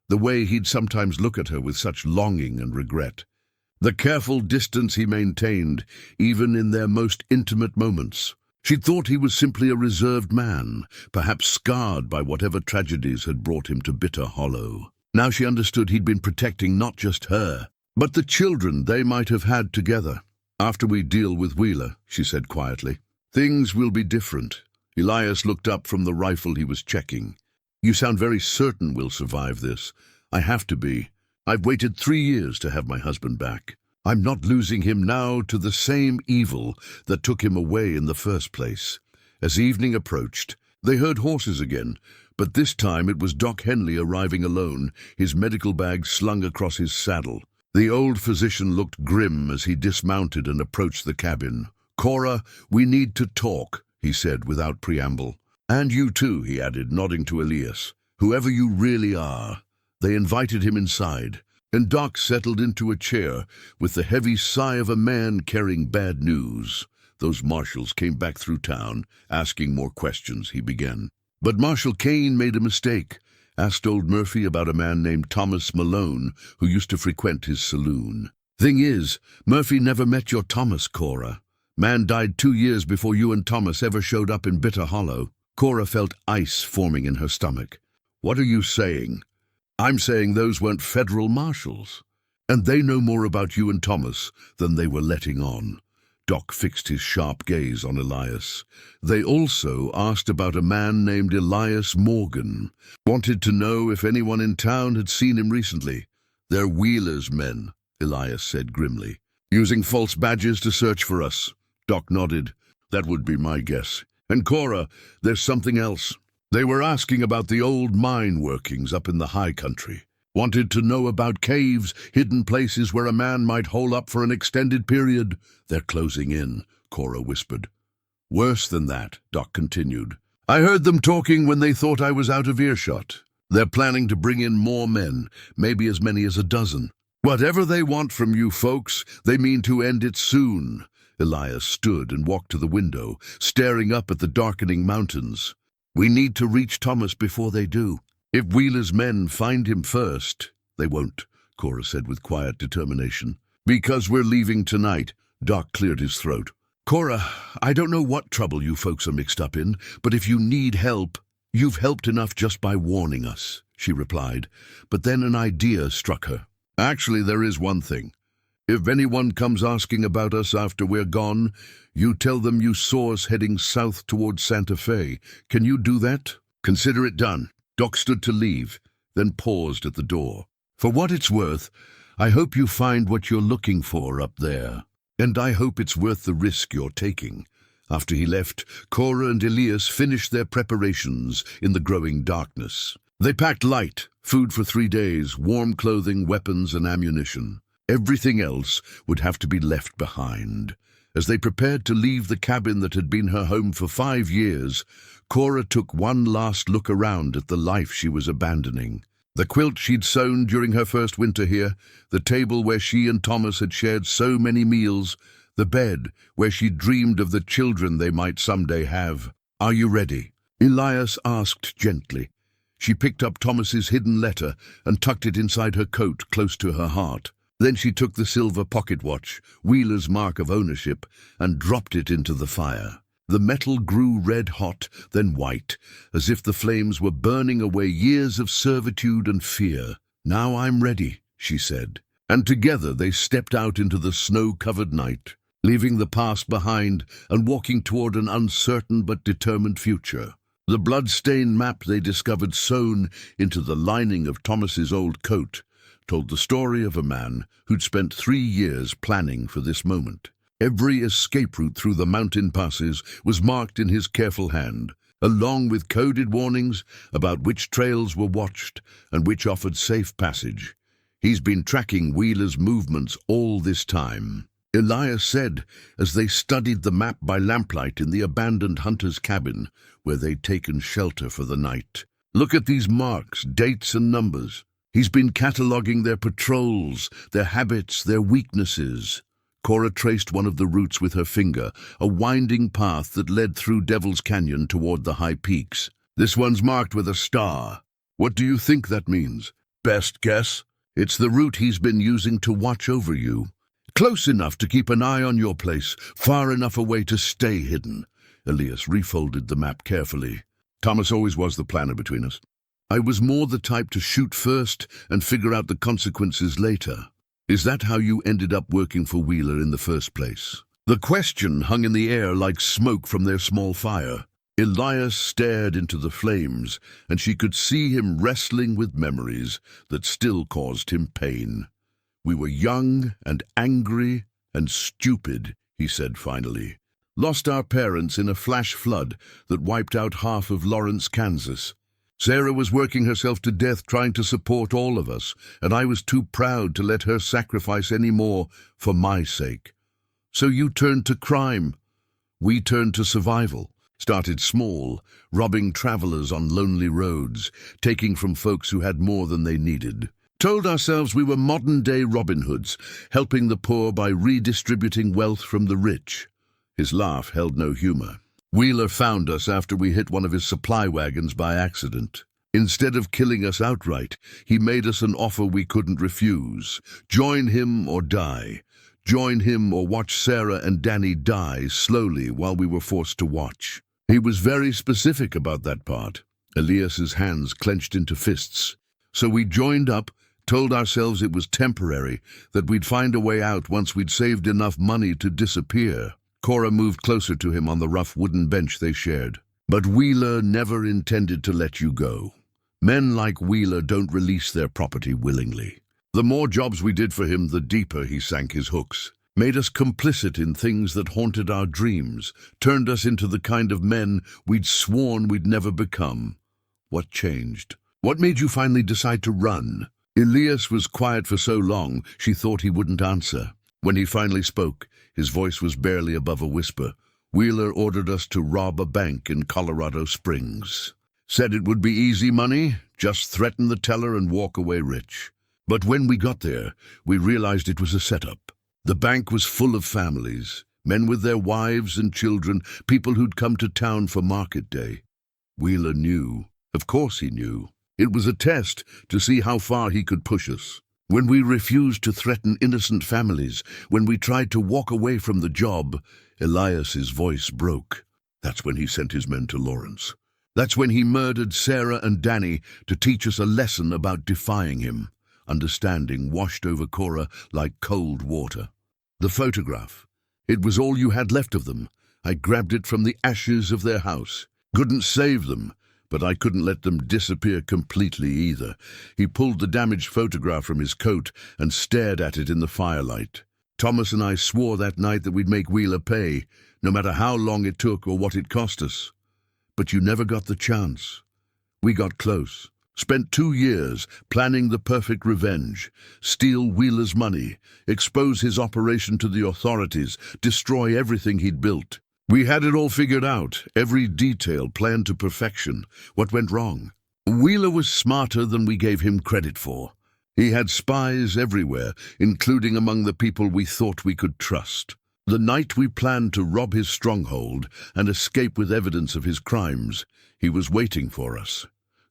the way he'd sometimes look at her with such longing and regret, the careful distance he maintained, even in their most intimate moments. She'd thought he was simply a reserved man, perhaps scarred by whatever tragedies had brought him to Bitter Hollow. Now she understood he'd been protecting not just her, but the children they might have had together. After we deal with Wheeler, she said quietly, things will be different. Elias looked up from the rifle he was checking. You sound very certain we'll survive this. I have to be. I've waited 3 years to have my husband back. I'm not losing him now to the same evil that took him away in the first place. As evening approached, they heard horses again, but this time it was Doc Henley arriving alone, his medical bag slung across his saddle. The old physician looked grim as he dismounted and approached the cabin. Cora, we need to talk, he said without preamble. And you too, he added, nodding to Elias. Whoever you really are. They invited him inside, and Doc settled into a chair with the heavy sigh of a man carrying bad news. Those marshals came back through town, asking more questions, he began. But Marshal Kane made a mistake. Asked old Murphy about a man named Thomas Malone who used to frequent his saloon. Thing is, Murphy never met your Thomas, Cora. Man died 2 years before you and Thomas ever showed up in Bitter Hollow. Cora felt ice forming in her stomach. What are you saying? I'm saying those weren't federal marshals. And they know more about you and Thomas than they were letting on. Doc fixed his sharp gaze on Elias. They also asked about a man named Elias Morgan. Wanted to know if anyone in town had seen him recently. They're Wheeler's men, Elias said grimly. Using false badges to search for us. Doc nodded. That would be my guess. And Cora, there's something else. They were asking about the old mine workings up in the high country. Wanted to know about caves, hidden places where a man might hole up for an extended period. They're closing in, Cora whispered. Worse than that, Doc continued. I heard them talking when they thought I was out of earshot. They're planning to bring in more men, maybe as many as a dozen. Whatever they want from you folks, they mean to end it soon. Elias stood and walked to the window, staring up at the darkening mountains. We need to reach Thomas before they do. If Wheeler's men find him first, they won't, Cora said with quiet determination. Because we're leaving tonight, Doc cleared his throat. Cora, I don't know what trouble you folks are mixed up in, but if you need help, you've helped enough just by warning us, she replied. But then an idea struck her. Actually, there is one thing. If anyone comes asking about us after we're gone, you tell them you saw us heading south towards Santa Fe. Can you do that? Consider it done. Doc stood to leave, then paused at the door. For what it's worth, I hope you find what you're looking for up there. And I hope it's worth the risk you're taking. After he left, Cora and Elias finished their preparations in the growing darkness. They packed light, food for 3 days, warm clothing, weapons, and ammunition. Everything else would have to be left behind. As they prepared to leave the cabin that had been her home for 5 years, Cora took one last look around at the life she was abandoning. The quilt she'd sewn during her first winter here, the table where she and Thomas had shared so many meals, the bed where she dreamed of the children they might someday have. Are you ready? Elias asked gently. She picked up Thomas's hidden letter and tucked it inside her coat close to her heart. Then she took the silver pocket watch, Wheeler's mark of ownership, and dropped it into the fire. The metal grew red-hot, then white, as if the flames were burning away years of servitude and fear. "Now I'm ready," she said, and together they stepped out into the snow-covered night, leaving the past behind and walking toward an uncertain but determined future. The blood-stained map they discovered sewn into the lining of Thomas's old coat told the story of a man who'd spent 3 years planning for this moment. Every escape route through the mountain passes was marked in his careful hand, along with coded warnings about which trails were watched and which offered safe passage. He's been tracking Wheeler's movements all this time, Elias said as they studied the map by lamplight in the abandoned hunter's cabin where they'd taken shelter for the night. "Look at these marks, dates and numbers. He's been cataloguing their patrols, their habits, their weaknesses." Cora traced one of the routes with her finger, a winding path that led through Devil's Canyon toward the high peaks. "This one's marked with a star. What do you think that means?" "Best guess?" "It's the route he's been using to watch over you. Close enough to keep an eye on your place, far enough away to stay hidden." Elias refolded the map carefully. "Thomas always was the planner between us. I was more the type to shoot first and figure out the consequences later. Is that how you ended up working for Wheeler in the first place?" The question hung in the air like smoke from their small fire. Elias stared into the flames, and she could see him wrestling with memories that still caused him pain. "We were young and angry and stupid," he said finally. "Lost our parents in a flash flood that wiped out half of Lawrence, Kansas. Sarah was working herself to death trying to support all of us, and I was too proud to let her sacrifice any more for my sake. So you turned to crime. We turned to survival, started small, robbing travelers on lonely roads, taking from folks who had more than they needed. Told ourselves we were modern-day Robin Hoods, helping the poor by redistributing wealth from the rich." His laugh held no humor. "Wheeler found us after we hit one of his supply wagons by accident. Instead of killing us outright, he made us an offer we couldn't refuse. Join him or die. Join him or watch Sarah and Danny die slowly while we were forced to watch. He was very specific about that part." Elias's hands clenched into fists. "So we joined up, told ourselves it was temporary, that we'd find a way out once we'd saved enough money to disappear." Cora moved closer to him on the rough wooden bench they shared. "But Wheeler never intended to let you go. Men like Wheeler don't release their property willingly. The more jobs we did for him, the deeper he sank his hooks. Made us complicit in things that haunted our dreams, turned us into the kind of men we'd sworn we'd never become." "What changed? What made you finally decide to run?" Elias was quiet for so long she thought he wouldn't answer. When he finally spoke, his voice was barely above a whisper. "Wheeler ordered us to rob a bank in Colorado Springs. Said it would be easy money, just threaten the teller and walk away rich. But when we got there, we realized it was a setup. The bank was full of families, men with their wives and children, people who'd come to town for market day. Wheeler knew. Of course he knew. It was a test to see how far he could push us. When we refused to threaten innocent families, when we tried to walk away from the job," Elias's voice broke. "That's when he sent his men to Lawrence. That's when he murdered Sarah and Danny to teach us a lesson about defying him." Understanding washed over Cora like cold water. "The photograph. It was all you had left of them. I grabbed it from the ashes of their house. Couldn't save them, but I couldn't let them disappear completely either." He pulled the damaged photograph from his coat and stared at it in the firelight. "Thomas and I swore that night that we'd make Wheeler pay, no matter how long it took or what it cost us. But you never got the chance. We got close. Spent 2 years planning the perfect revenge. Steal Wheeler's money, expose his operation to the authorities, destroy everything he'd built. We had it all figured out, every detail planned to perfection. What went wrong? Wheeler was smarter than we gave him credit for. He had spies everywhere, including among the people we thought we could trust. The night we planned to rob his stronghold and escape with evidence of his crimes, he was waiting for us."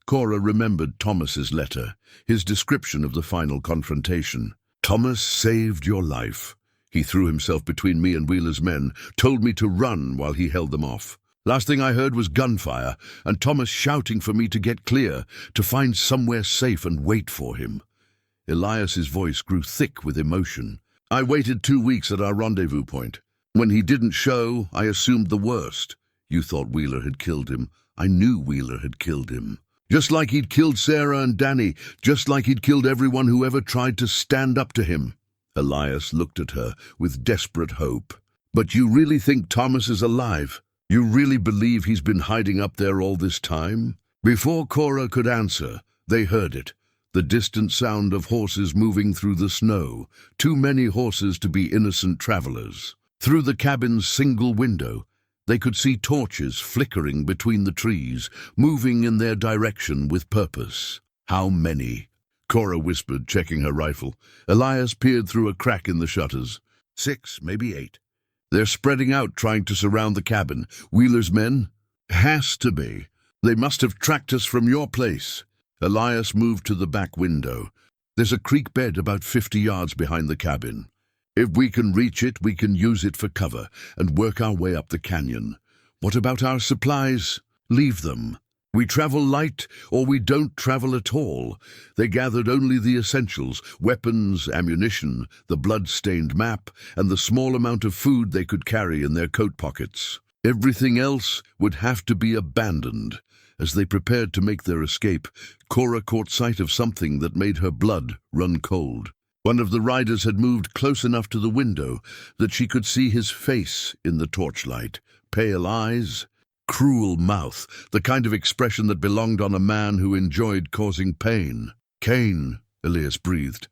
Cora remembered Thomas's letter, his description of the final confrontation. "Thomas saved your life. He threw himself between me and Wheeler's men, told me to run while he held them off. Last thing I heard was gunfire, and Thomas shouting for me to get clear, to find somewhere safe and wait for him. Elias's voice grew thick with emotion. "I waited 2 weeks at our rendezvous point. When he didn't show, I assumed the worst. You thought Wheeler had killed him. I knew Wheeler had killed him. Just like he'd killed Sarah and Danny, just like he'd killed everyone who ever tried to stand up to him." Elias looked at her with desperate hope. "But you really think Thomas is alive? You really believe he's been hiding up there all this time?" Before Cora could answer, they heard it. The distant sound of horses moving through the snow. Too many horses to be innocent travelers. Through the cabin's single window, they could see torches flickering between the trees, moving in their direction with purpose. "How many?" Cora whispered, checking her rifle. Elias peered through a crack in the shutters. 6, maybe 8. "They're spreading out, trying to surround the cabin. Wheeler's men?" "Has to be. They must have tracked us from your place." Elias moved to the back window. "There's a creek bed about 50 yards behind the cabin. If we can reach it, we can use it for cover and work our way up the canyon. What about our supplies? Leave them. We travel light, or we don't travel at all." They gathered only the essentials: weapons, ammunition, the blood-stained map, and the small amount of food they could carry in their coat pockets. Everything else would have to be abandoned. As they prepared to make their escape, Cora caught sight of something that made her blood run cold. One of the riders had moved close enough to the window that she could see his face in the torchlight. Pale eyes, cruel mouth, the kind of expression that belonged on a man who enjoyed causing pain. "Kane," Elias breathed,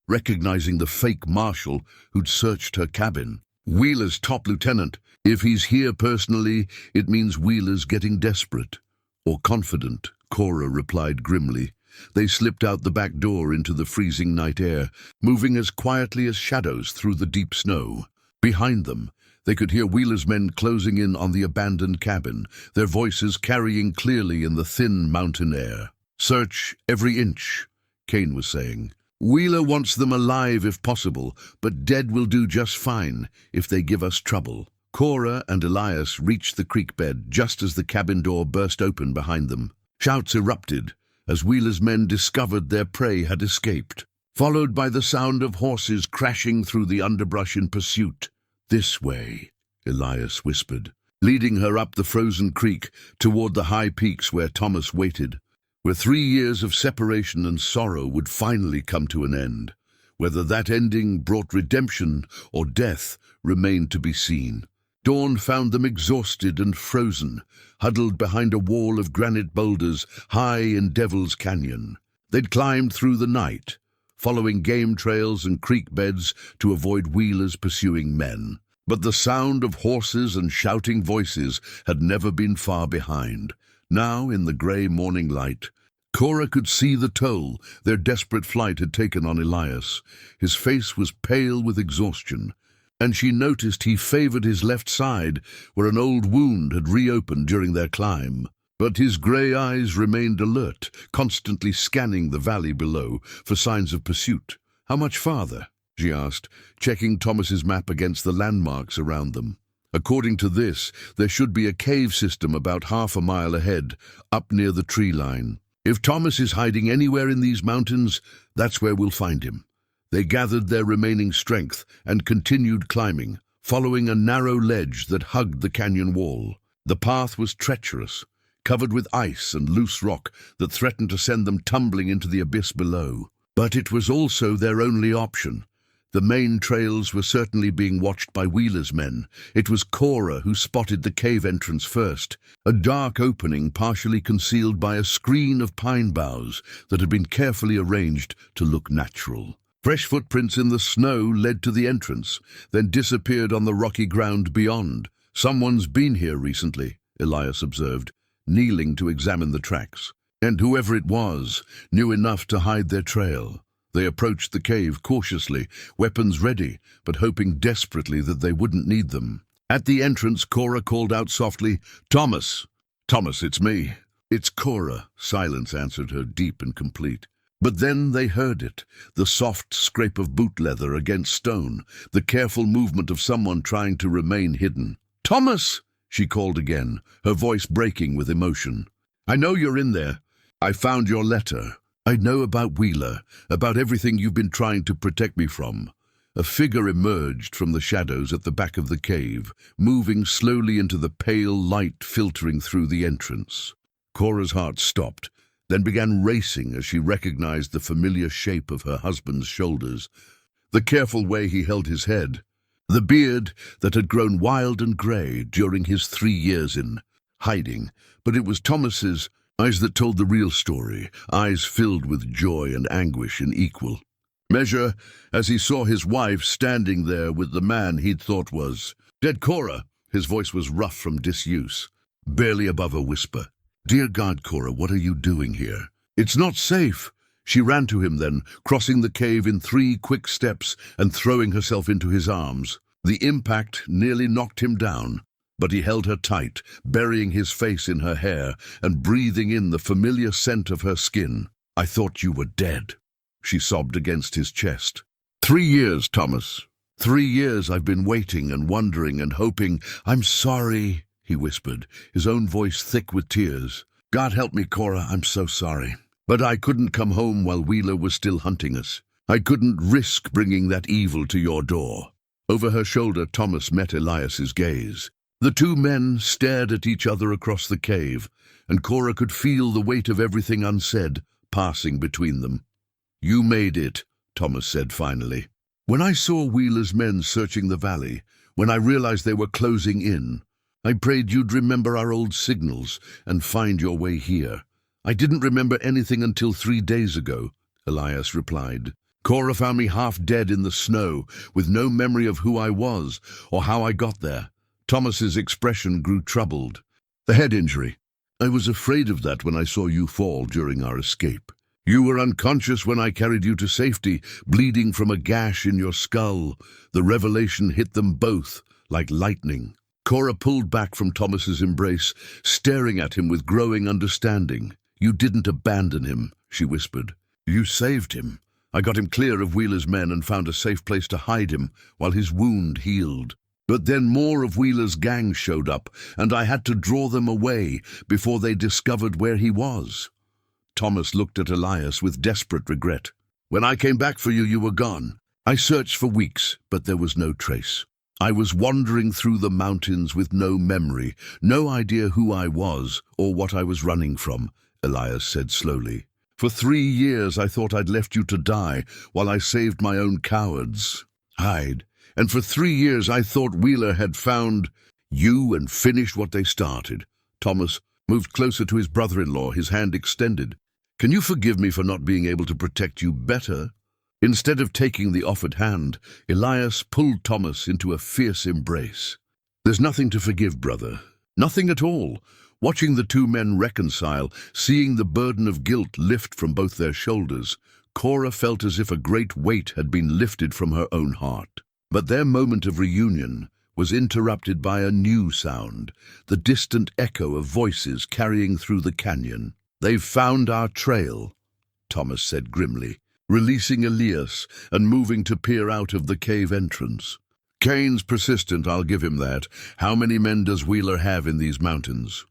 recognizing the fake marshal who'd searched her cabin. "Wheeler's top lieutenant. If he's here personally, it means Wheeler's getting desperate." "Or confident," Cora replied grimly. They slipped out the back door into the freezing night air, moving as quietly as shadows through the deep snow. Behind them, they could hear Wheeler's men closing in on the abandoned cabin, their voices carrying clearly in the thin mountain air. "Search every inch," Kane was saying. "Wheeler wants them alive if possible, but dead will do just fine if they give us trouble." Cora and Elias reached the creek bed just as the cabin door burst open behind them. Shouts erupted as Wheeler's men discovered their prey had escaped, followed by the sound of horses crashing through the underbrush in pursuit. "This way," Elias whispered, leading her up the frozen creek toward the high peaks where Thomas waited, where 3 years of separation and sorrow would finally come to an end. Whether that ending brought redemption or death remained to be seen. Dawn found them exhausted and frozen, huddled behind a wall of granite boulders high in Devil's Canyon. They'd climbed through the night, following game trails and creek beds to avoid Wheeler's pursuing men. But the sound of horses and shouting voices had never been far behind. Now, in the grey morning light, Cora could see the toll their desperate flight had taken on Elias. His face was pale with exhaustion, and she noticed he favored his left side, where an old wound had reopened during their climb. But his grey eyes remained alert, constantly scanning the valley below for signs of pursuit. "How much farther?" she asked, checking Thomas's map against the landmarks around them. "According to this, there should be a cave system about half a mile ahead, up near the tree line. If Thomas is hiding anywhere in these mountains, that's where we'll find him." They gathered their remaining strength and continued climbing, following a narrow ledge that hugged the canyon wall. The path was treacherous, covered with ice and loose rock that threatened to send them tumbling into the abyss below. But it was also their only option. The main trails were certainly being watched by Wheeler's men. It was Cora who spotted the cave entrance first, a dark opening partially concealed by a screen of pine boughs that had been carefully arranged to look natural. Fresh footprints in the snow led to the entrance, then disappeared on the rocky ground beyond. "Someone's been here recently," Elias observed, kneeling to examine the tracks. "And whoever it was knew enough to hide their trail." They approached the cave cautiously, weapons ready, but hoping desperately that they wouldn't need them. At the entrance, Cora called out softly, "Thomas! Thomas, it's me." "It's Cora," silence answered her, deep and complete. But then they heard it, the soft scrape of boot leather against stone, the careful movement of someone trying to remain hidden. "Thomas!" she called again, her voice breaking with emotion. "I know you're in there. I found your letter." I know about Wheeler, about everything you've been trying to protect me from." A figure emerged from the shadows at the back of the cave, moving slowly into the pale light filtering through the entrance. Cora's heart stopped, then began racing as she recognized the familiar shape of her husband's shoulders, the careful way he held his head, the beard that had grown wild and grey during his 3 years in hiding. But it was Thomas's eyes that told the real story, eyes filled with joy and anguish in equal measure, as he saw his wife standing there with the man he'd thought was dead. Cora, his voice was rough from disuse, barely above a whisper. "Dear God, Cora, what are you doing here? It's not safe." She ran to him then, crossing the cave in 3 quick steps and throwing herself into his arms. The impact nearly knocked him down, but he held her tight, burying his face in her hair and breathing in the familiar scent of her skin. "I thought you were dead," she sobbed against his chest. 3 years, Thomas. 3 years I've been waiting and wondering and hoping. "I'm sorry," he whispered, his own voice thick with tears. "God help me, Cora, I'm so sorry. But I couldn't come home while Wheeler was still hunting us. I couldn't risk bringing that evil to your door." Over her shoulder, Thomas met Elias's gaze. The 2 men stared at each other across the cave, and Cora could feel the weight of everything unsaid passing between them. "You made it," Thomas said finally. "When I saw Wheeler's men searching the valley, when I realized they were closing in, I prayed you'd remember our old signals and find your way here. I didn't remember anything until 3 days ago," Elias replied. "Cora found me half dead in the snow, with no memory of who I was or how I got there." Thomas's expression grew troubled. "The head injury. I was afraid of that when I saw you fall during our escape. You were unconscious when I carried you to safety, bleeding from a gash in your skull. The revelation hit them both like lightning." Cora pulled back from Thomas's embrace, staring at him with growing understanding. "You didn't abandon him," she whispered. "You saved him. I got him clear of Wheeler's men and found a safe place to hide him while his wound healed. But then more of Wheeler's gang showed up, and I had to draw them away before they discovered where he was." Thomas looked at Elias with desperate regret. "When I came back for you, you were gone. I searched for weeks, but there was no trace. I was wandering through the mountains with no memory, no idea who I was or what I was running from," Elias said slowly. "For 3 years I thought I'd left you to die while I saved my own cowards hide. And for 3 years I thought Wheeler had found you and finished what they started." Thomas moved closer to his brother-in-law, his hand extended. "Can you forgive me for not being able to protect you better?" Instead of taking the offered hand, Elias pulled Thomas into a fierce embrace. "There's nothing to forgive, brother. Nothing at all." Watching the 2 men reconcile, seeing the burden of guilt lift from both their shoulders, Cora felt as if a great weight had been lifted from her own heart. But their moment of reunion was interrupted by a new sound, the distant echo of voices carrying through the canyon. "They've found our trail," Thomas said grimly, releasing Elias and moving to peer out of the cave entrance. "Kane's persistent, I'll give him that. How many men does Wheeler have in these mountains?"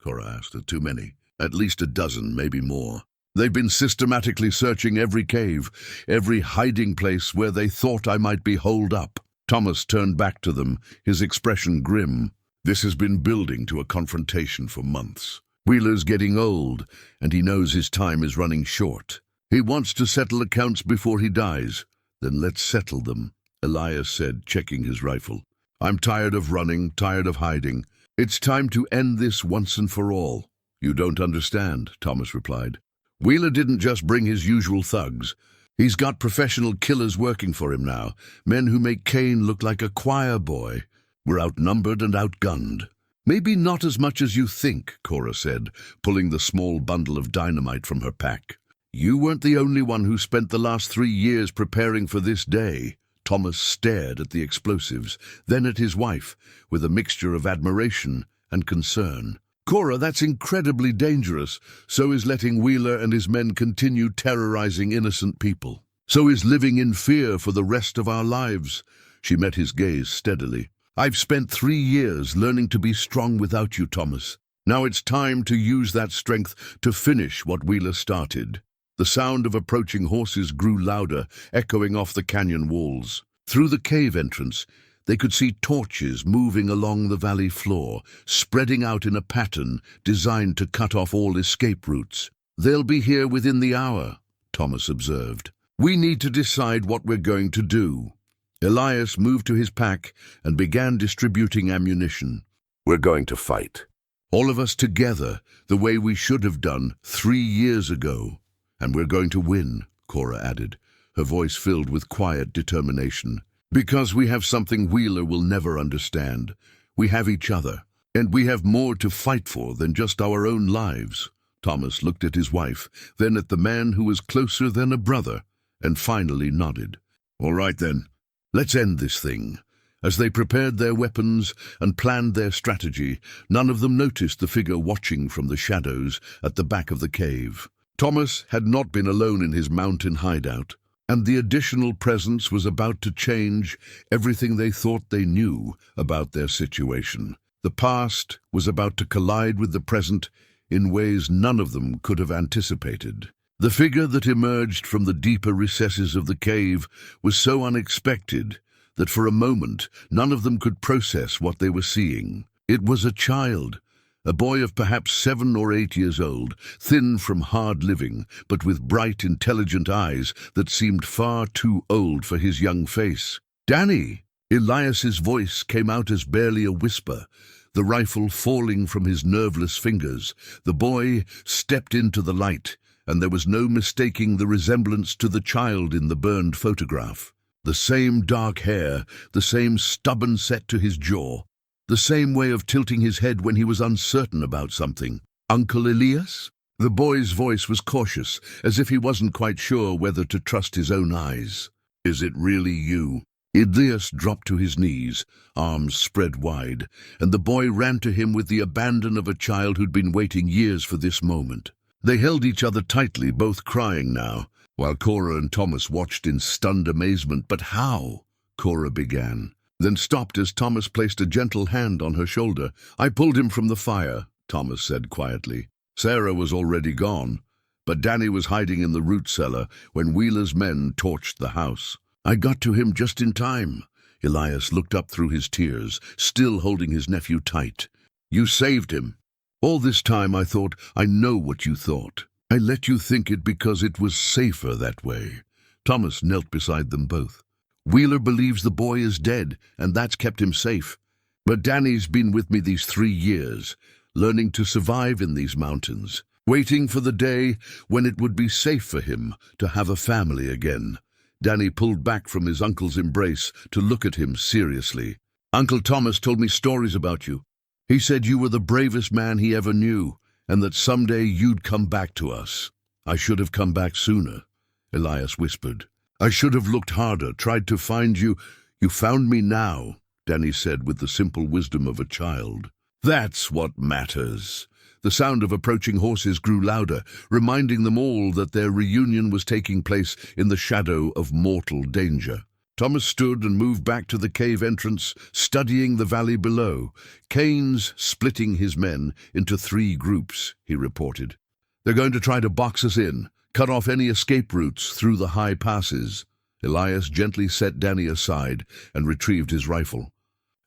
Cora asked. "Too many. At least a dozen, maybe more. They've been systematically searching every cave, every hiding place where they thought I might be holed up." Thomas turned back to them, his expression grim. "This has been building to a confrontation for months. Wheeler's getting old, and he knows his time is running short. He wants to settle accounts before he dies." "Then let's settle them," Elias said, checking his rifle. "I'm tired of running, tired of hiding. It's time to end this once and for all." "You don't understand," Thomas replied. "Wheeler didn't just bring his usual thugs. He's got professional killers working for him now, men who make Kane look like a choir boy. We're outnumbered and outgunned." "Maybe not as much as you think," Cora said, pulling the small bundle of dynamite from her pack. "You weren't the only one who spent the last 3 years preparing for this day." Thomas stared at the explosives, then at his wife, with a mixture of admiration and concern. "Cora, that's incredibly dangerous. So is letting Wheeler and his men continue terrorizing innocent people. So is living in fear for the rest of our lives." She met his gaze steadily. "I've spent 3 years learning to be strong without you, Thomas. Now it's time to use that strength to finish what Wheeler started." The sound of approaching horses grew louder, echoing off the canyon walls. Through the cave entrance, they could see torches moving along the valley floor, spreading out in a pattern designed to cut off all escape routes. "They'll be here within the hour," Thomas observed. "We need to decide what we're going to do." Elias moved to his pack and began distributing ammunition. "We're going to fight. All of us together, the way we should have done 3 years ago. And we're going to win," Cora added, her voice filled with quiet determination. "Because we have something Wheeler will never understand. We have each other, and we have more to fight for than just our own lives." Thomas looked at his wife, then at the man who was closer than a brother, and finally nodded. "All right then, let's end this thing." As they prepared their weapons and planned their strategy, none of them noticed the figure watching from the shadows at the back of the cave. Thomas had not been alone in his mountain hideout, and the additional presence was about to change everything they thought they knew about their situation. The past was about to collide with the present in ways none of them could have anticipated. The figure that emerged from the deeper recesses of the cave was so unexpected that for a moment none of them could process what they were seeing. It was a child, a boy of perhaps 7 or 8 years old, thin from hard living, but with bright, intelligent eyes that seemed far too old for his young face. "Danny!" Elias's voice came out as barely a whisper, the rifle falling from his nerveless fingers. The boy stepped into the light, and there was no mistaking the resemblance to the child in the burned photograph. The same dark hair, the same stubborn set to his jaw, the same way of tilting his head when he was uncertain about something. "Uncle Elias?" The boy's voice was cautious, as if he wasn't quite sure whether to trust his own eyes. "Is it really you?" Elias dropped to his knees, arms spread wide, and the boy ran to him with the abandon of a child who'd been waiting years for this moment. They held each other tightly, both crying now, while Cora and Thomas watched in stunned amazement. "But how?" Cora began, then stopped as Thomas placed a gentle hand on her shoulder. "I pulled him from the fire," Thomas said quietly. "Sarah was already gone, but Danny was hiding in the root cellar when Wheeler's men torched the house. I got to him just in time." Elias looked up through his tears, still holding his nephew tight. "You saved him. All this time I thought, I know what you thought. I let you think it because it was safer that way." Thomas knelt beside them both. "Wheeler believes the boy is dead, and that's kept him safe. But Danny's been with me these 3 years, learning to survive in these mountains, waiting for the day when it would be safe for him to have a family again." Danny pulled back from his uncle's embrace to look at him seriously. "Uncle Thomas told me stories about you. He said you were the bravest man he ever knew, and that someday you'd come back to us." "I should have come back sooner," Elias whispered. "I should have looked harder, tried to find you." "You found me now," Danny said with the simple wisdom of a child. "That's what matters." The sound of approaching horses grew louder, reminding them all that their reunion was taking place in the shadow of mortal danger. Thomas stood and moved back to the cave entrance, studying the valley below. "Kane's splitting his men into 3 groups," he reported. "They're going to try to box us in, cut off any escape routes through the high passes." Elias gently set Danny aside and retrieved his rifle.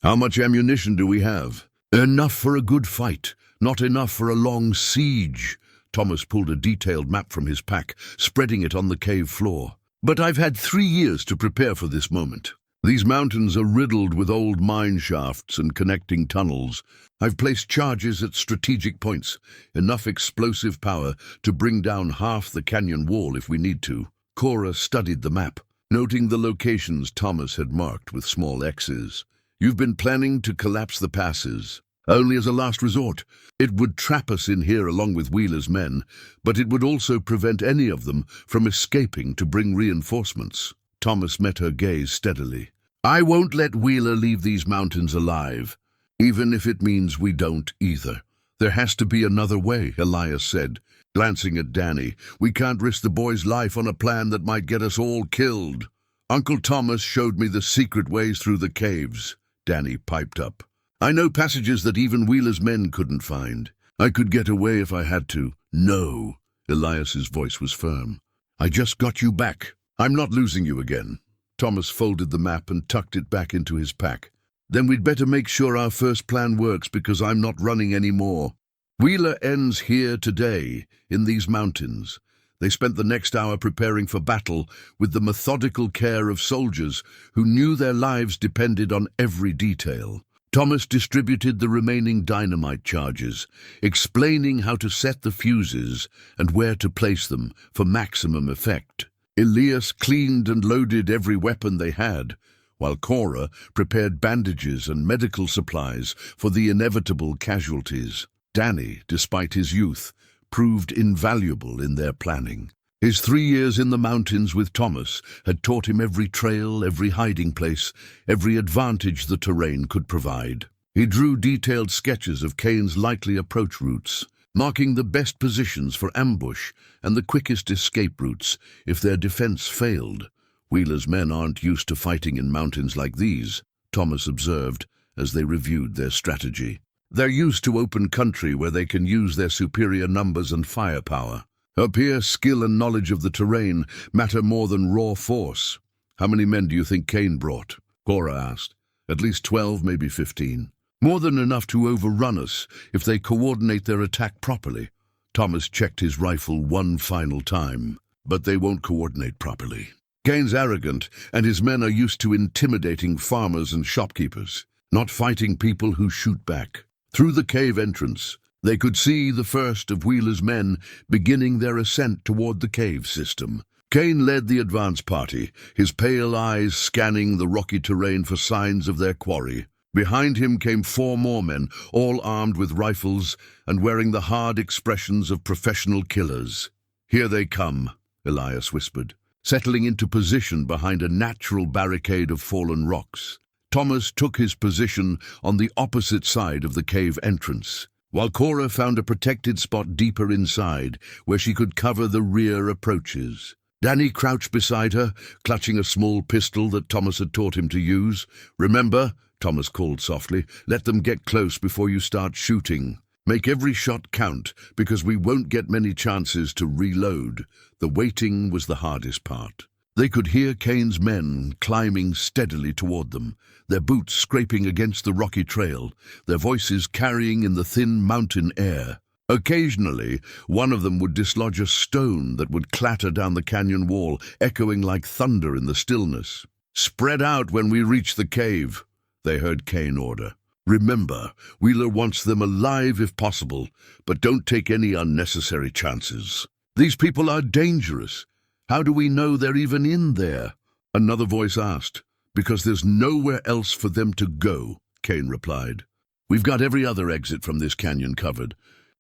"How much ammunition do we have?" "Enough for a good fight. Not enough for a long siege." Thomas pulled a detailed map from his pack, spreading it on the cave floor. "But I've had 3 years to prepare for this moment. These mountains are riddled with old mine shafts and connecting tunnels. I've placed charges at strategic points, enough explosive power to bring down half the canyon wall if we need to." Cora studied the map, noting the locations Thomas had marked with small X's. "You've been planning to collapse the passes. Only as a last resort. It would trap us in here along with Wheeler's men, but it would also prevent any of them from escaping to bring reinforcements." Thomas met her gaze steadily. "I won't let Wheeler leave these mountains alive, even if it means we don't either. There has to be another way," Elias said, glancing at Danny. "We can't risk the boy's life on a plan that might get us all killed." "Uncle Thomas showed me the secret ways through the caves," Danny piped up. "I know passages that even Wheeler's men couldn't find. I could get away if I had to." "No," Elias's voice was firm. "I just got you back. I'm not losing you again." Thomas folded the map and tucked it back into his pack. "Then we'd better make sure our first plan works, because I'm not running anymore. Wheeler ends here today, in these mountains." They spent the next hour preparing for battle with the methodical care of soldiers who knew their lives depended on every detail. Thomas distributed the remaining dynamite charges, explaining how to set the fuses and where to place them for maximum effect. Elias cleaned and loaded every weapon they had, while Cora prepared bandages and medical supplies for the inevitable casualties. Danny, despite his youth, proved invaluable in their planning. His 3 years in the mountains with Thomas had taught him every trail, every hiding place, every advantage the terrain could provide. He drew detailed sketches of Kane's likely approach routes, marking the best positions for ambush and the quickest escape routes if their defense failed. "Wheeler's men aren't used to fighting in mountains like these," Thomas observed as they reviewed their strategy. "They're used to open country where they can use their superior numbers and firepower. Up here, skill and knowledge of the terrain matter more than raw force." "How many men do you think Kane brought?" Cora asked. "At least 12, maybe 15. More than enough to overrun us if they coordinate their attack properly." Thomas checked his rifle one final time. "But they won't coordinate properly. Kane's arrogant, and his men are used to intimidating farmers and shopkeepers, not fighting people who shoot back." Through the cave entrance, they could see the first of Wheeler's men beginning their ascent toward the cave system. Kane led the advance party, his pale eyes scanning the rocky terrain for signs of their quarry. Behind him came 4 more men, all armed with rifles and wearing the hard expressions of professional killers. "Here they come," Elias whispered, settling into position behind a natural barricade of fallen rocks. Thomas took his position on the opposite side of the cave entrance, while Cora found a protected spot deeper inside where she could cover the rear approaches. Danny crouched beside her, clutching a small pistol that Thomas had taught him to use. "Remember," Thomas called softly, "let them get close before you start shooting. Make every shot count, because we won't get many chances to reload." The waiting was the hardest part. They could hear Kane's men climbing steadily toward them, their boots scraping against the rocky trail, their voices carrying in the thin mountain air. Occasionally, one of them would dislodge a stone that would clatter down the canyon wall, echoing like thunder in the stillness. "Spread out when we reach the cave," they heard Kane order. "Remember, Wheeler wants them alive if possible, but don't take any unnecessary chances. These people are dangerous. How do we know they're even in there?" Another voice asked. "Because there's nowhere else for them to go," Kane replied. "We've got every other exit from this canyon covered.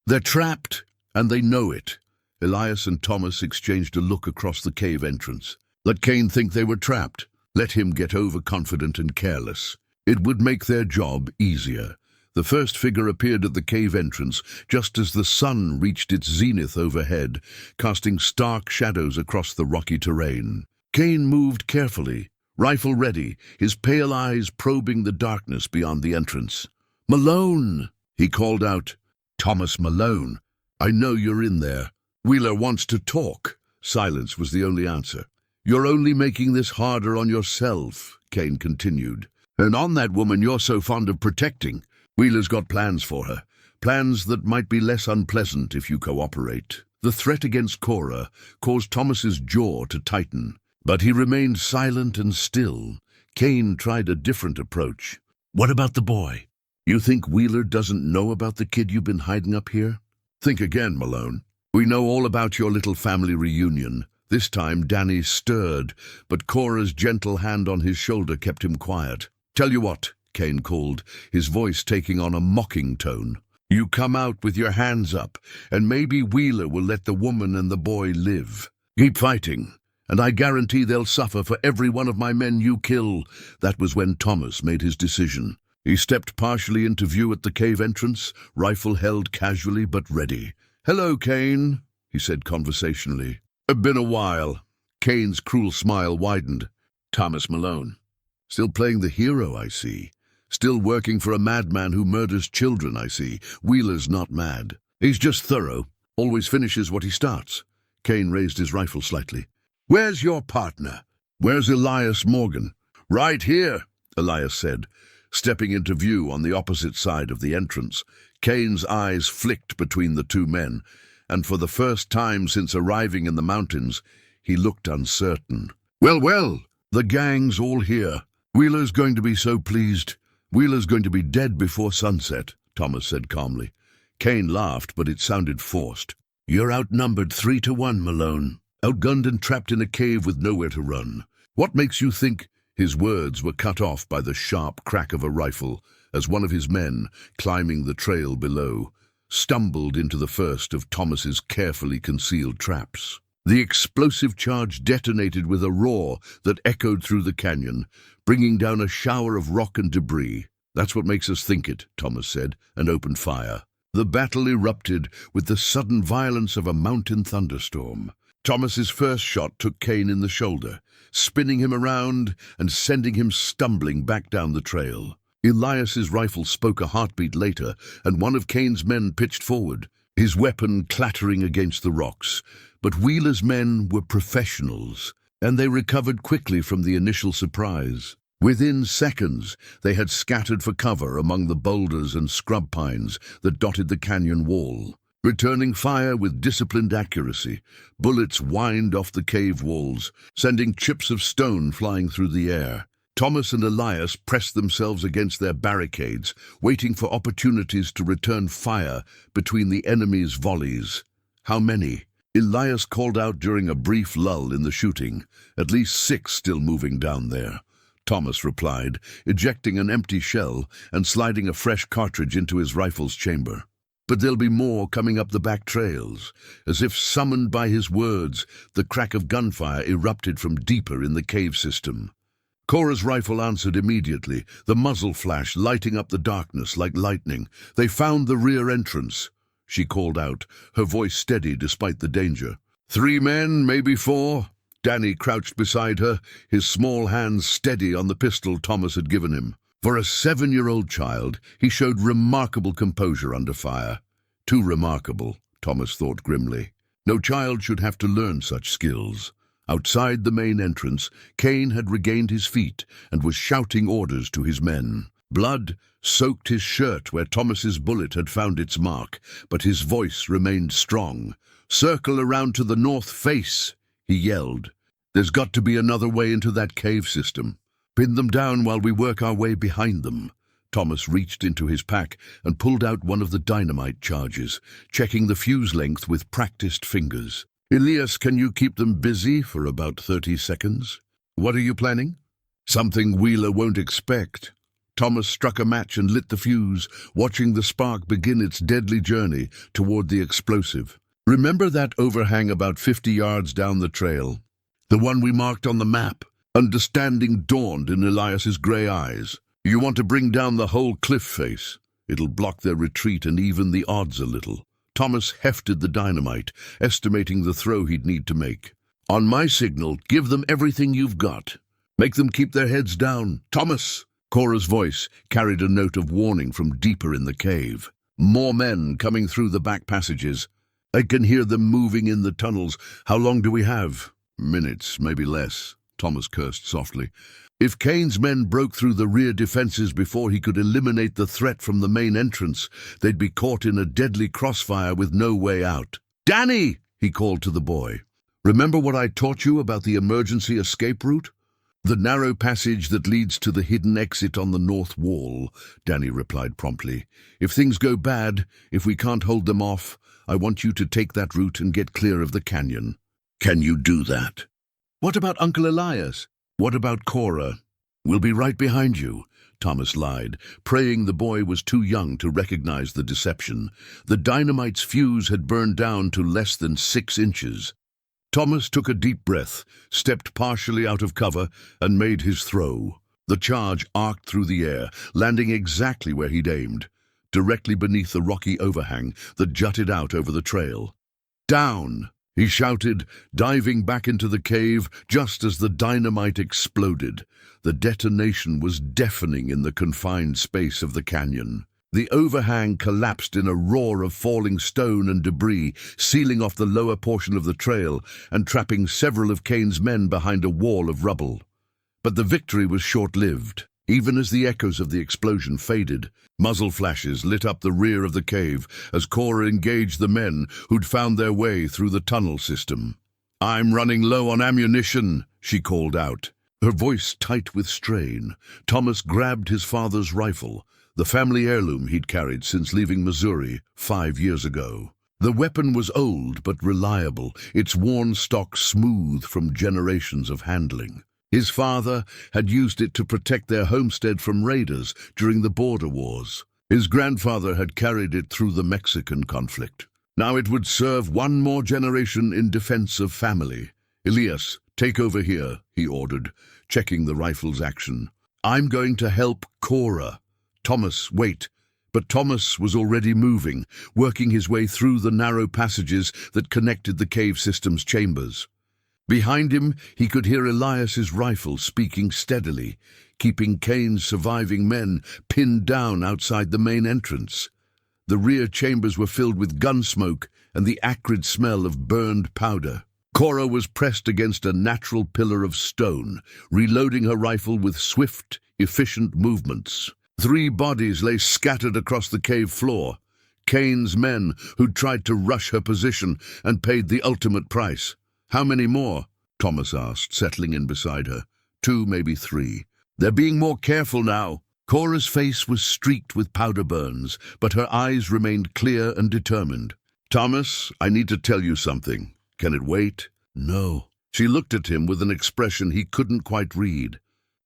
They're trapped, and they know it." Elias and Thomas exchanged a look across the cave entrance. Let Kane think they were trapped. Let him get overconfident and careless. It would make their job easier. The first figure appeared at the cave entrance just as the sun reached its zenith overhead, casting stark shadows across the rocky terrain. Kane moved carefully, rifle ready, his pale eyes probing the darkness beyond the entrance. "Malone!" he called out. "Thomas Malone, I know you're in there." "Wheeler wants to talk." Silence was the only answer. "You're only making this harder on yourself," Kane continued. "And on that woman you're so fond of protecting. Wheeler's got plans for her, plans that might be less unpleasant if you cooperate." The threat against Cora caused Thomas's jaw to tighten, but he remained silent and still. Kane tried a different approach. "What about the boy? You think Wheeler doesn't know about the kid you've been hiding up here?" "Think again, Malone. We know all about your little family reunion." This time Danny stirred, but Cora's gentle hand on his shoulder kept him quiet. "Tell you what," Kane called, his voice taking on a mocking tone. "You come out with your hands up, and maybe Wheeler will let the woman and the boy live. Keep fighting, and I guarantee they'll suffer for every one of my men you kill." That was when Thomas made his decision. He stepped partially into view at the cave entrance, rifle held casually but ready. "Hello, Kane," he said conversationally. "Been a while." Kane's cruel smile widened. "Thomas Malone. Still playing the hero, I see. Still working for a madman who murders children, I see. Wheeler's not mad. He's just thorough. Always finishes what he starts. Kane raised his rifle slightly. Where's your partner? Where's Elias Morgan? Right here, Elias said, stepping into view on the opposite side of the entrance. Kane's eyes flicked between the two men, and for the first time since arriving in the mountains, he looked uncertain. Well, the gang's all here. Wheeler's going to be so pleased. Wheeler's going to be dead before sunset, Thomas said calmly. Kane laughed, but it sounded forced. You're outnumbered 3-1, Malone. Outgunned and trapped in a cave with nowhere to run. What makes you think? His words were cut off by the sharp crack of a rifle as one of his men, climbing the trail below, stumbled into the first of Thomas's carefully concealed traps. The explosive charge detonated with a roar that echoed through the canyon, bringing down a shower of rock and debris. That's what makes us think it, Thomas said, and opened fire. The battle erupted with the sudden violence of a mountain thunderstorm. Thomas's first shot took Kane in the shoulder, spinning him around and sending him stumbling back down the trail. Elias's rifle spoke a heartbeat later, and one of Kane's men pitched forward, his weapon clattering against the rocks. But Wheeler's men were professionals, and they recovered quickly from the initial surprise. Within seconds, they had scattered for cover among the boulders and scrub pines that dotted the canyon wall. Returning fire with disciplined accuracy, bullets whined off the cave walls, sending chips of stone flying through the air. Thomas and Elias pressed themselves against their barricades, waiting for opportunities to return fire between the enemy's volleys. How many? Elias called out during a brief lull in the shooting. At least 6 still moving down there. Thomas replied, ejecting an empty shell and sliding a fresh cartridge into his rifle's chamber. But there'll be more coming up the back trails. As if summoned by his words, the crack of gunfire erupted from deeper in the cave system. Cora's rifle answered immediately, the muzzle flash lighting up the darkness like lightning. They found the rear entrance, she called out, her voice steady despite the danger. 3 men, maybe 4. Danny crouched beside her, his small hands steady on the pistol Thomas had given him. For a 7-year-old child, he showed remarkable composure under fire. Too remarkable, Thomas thought grimly. No child should have to learn such skills. Outside the main entrance, Kane had regained his feet and was shouting orders to his men. Blood soaked his shirt where Thomas's bullet had found its mark, but his voice remained strong. Circle around to the north face, he yelled. There's got to be another way into that cave system. Pin them down while we work our way behind them. Thomas reached into his pack and pulled out one of the dynamite charges, checking the fuse length with practiced fingers. Elias, can you keep them busy for about 30 seconds? What are you planning? Something Wheeler won't expect. Thomas struck a match and lit the fuse, watching the spark begin its deadly journey toward the explosive. Remember that overhang about 50 yards down the trail? The one we marked on the map? Understanding dawned in Elias's grey eyes. You want to bring down the whole cliff face. It'll block their retreat and even the odds a little. Thomas hefted the dynamite, estimating the throw he'd need to make. On my signal, give them everything you've got. Make them keep their heads down. Thomas! Cora's voice carried a note of warning from deeper in the cave. More men coming through the back passages. I can hear them moving in the tunnels. How long do we have? Minutes, maybe less, Thomas cursed softly. If Kane's men broke through the rear defenses before he could eliminate the threat from the main entrance, they'd be caught in a deadly crossfire with no way out. Danny, he called to the boy. Remember what I taught you about the emergency escape route? The narrow passage that leads to the hidden exit on the north wall, Danny replied promptly. If things go bad, if we can't hold them off, I want you to take that route and get clear of the canyon. Can you do that? What about Uncle Elias? What about Cora? We'll be right behind you, Thomas lied, praying the boy was too young to recognize the deception. The dynamite's fuse had burned down to less than 6 inches. Thomas took a deep breath, stepped partially out of cover, and made his throw. The charge arced through the air, landing exactly where he'd aimed, directly beneath the rocky overhang that jutted out over the trail. Down! He shouted, diving back into the cave just as the dynamite exploded. The detonation was deafening in the confined space of the canyon. The overhang collapsed in a roar of falling stone and debris, sealing off the lower portion of the trail and trapping several of Kane's men behind a wall of rubble. But the victory was short-lived. Even as the echoes of the explosion faded, muzzle flashes lit up the rear of the cave as Cora engaged the men who'd found their way through the tunnel system. "I'm running low on ammunition," she called out. Her voice tight with strain, Thomas grabbed his father's rifle, the family heirloom he'd carried since leaving Missouri 5 years ago. The weapon was old but reliable, its worn stock smooth from generations of handling. His father had used it to protect their homestead from raiders during the border wars. His grandfather had carried it through the Mexican conflict. Now it would serve one more generation in defense of family. "Elias, take over here," he ordered, checking the rifle's action. "I'm going to help Cora." "Thomas, wait." But Thomas was already moving, working his way through the narrow passages that connected the cave system's chambers. Behind him, he could hear Elias's rifle speaking steadily, keeping Kane's surviving men pinned down outside the main entrance. The rear chambers were filled with gun smoke and the acrid smell of burned powder. Cora was pressed against a natural pillar of stone, reloading her rifle with swift, efficient movements. 3 bodies lay scattered across the cave floor. Kane's men who'd tried to rush her position and paid the ultimate price. "How many more?" Thomas asked, settling in beside her. 2, maybe 3. "They're being more careful now." Cora's face was streaked with powder burns, but her eyes remained clear and determined. "Thomas, I need to tell you something. Can it wait?" "No." She looked at him with an expression he couldn't quite read.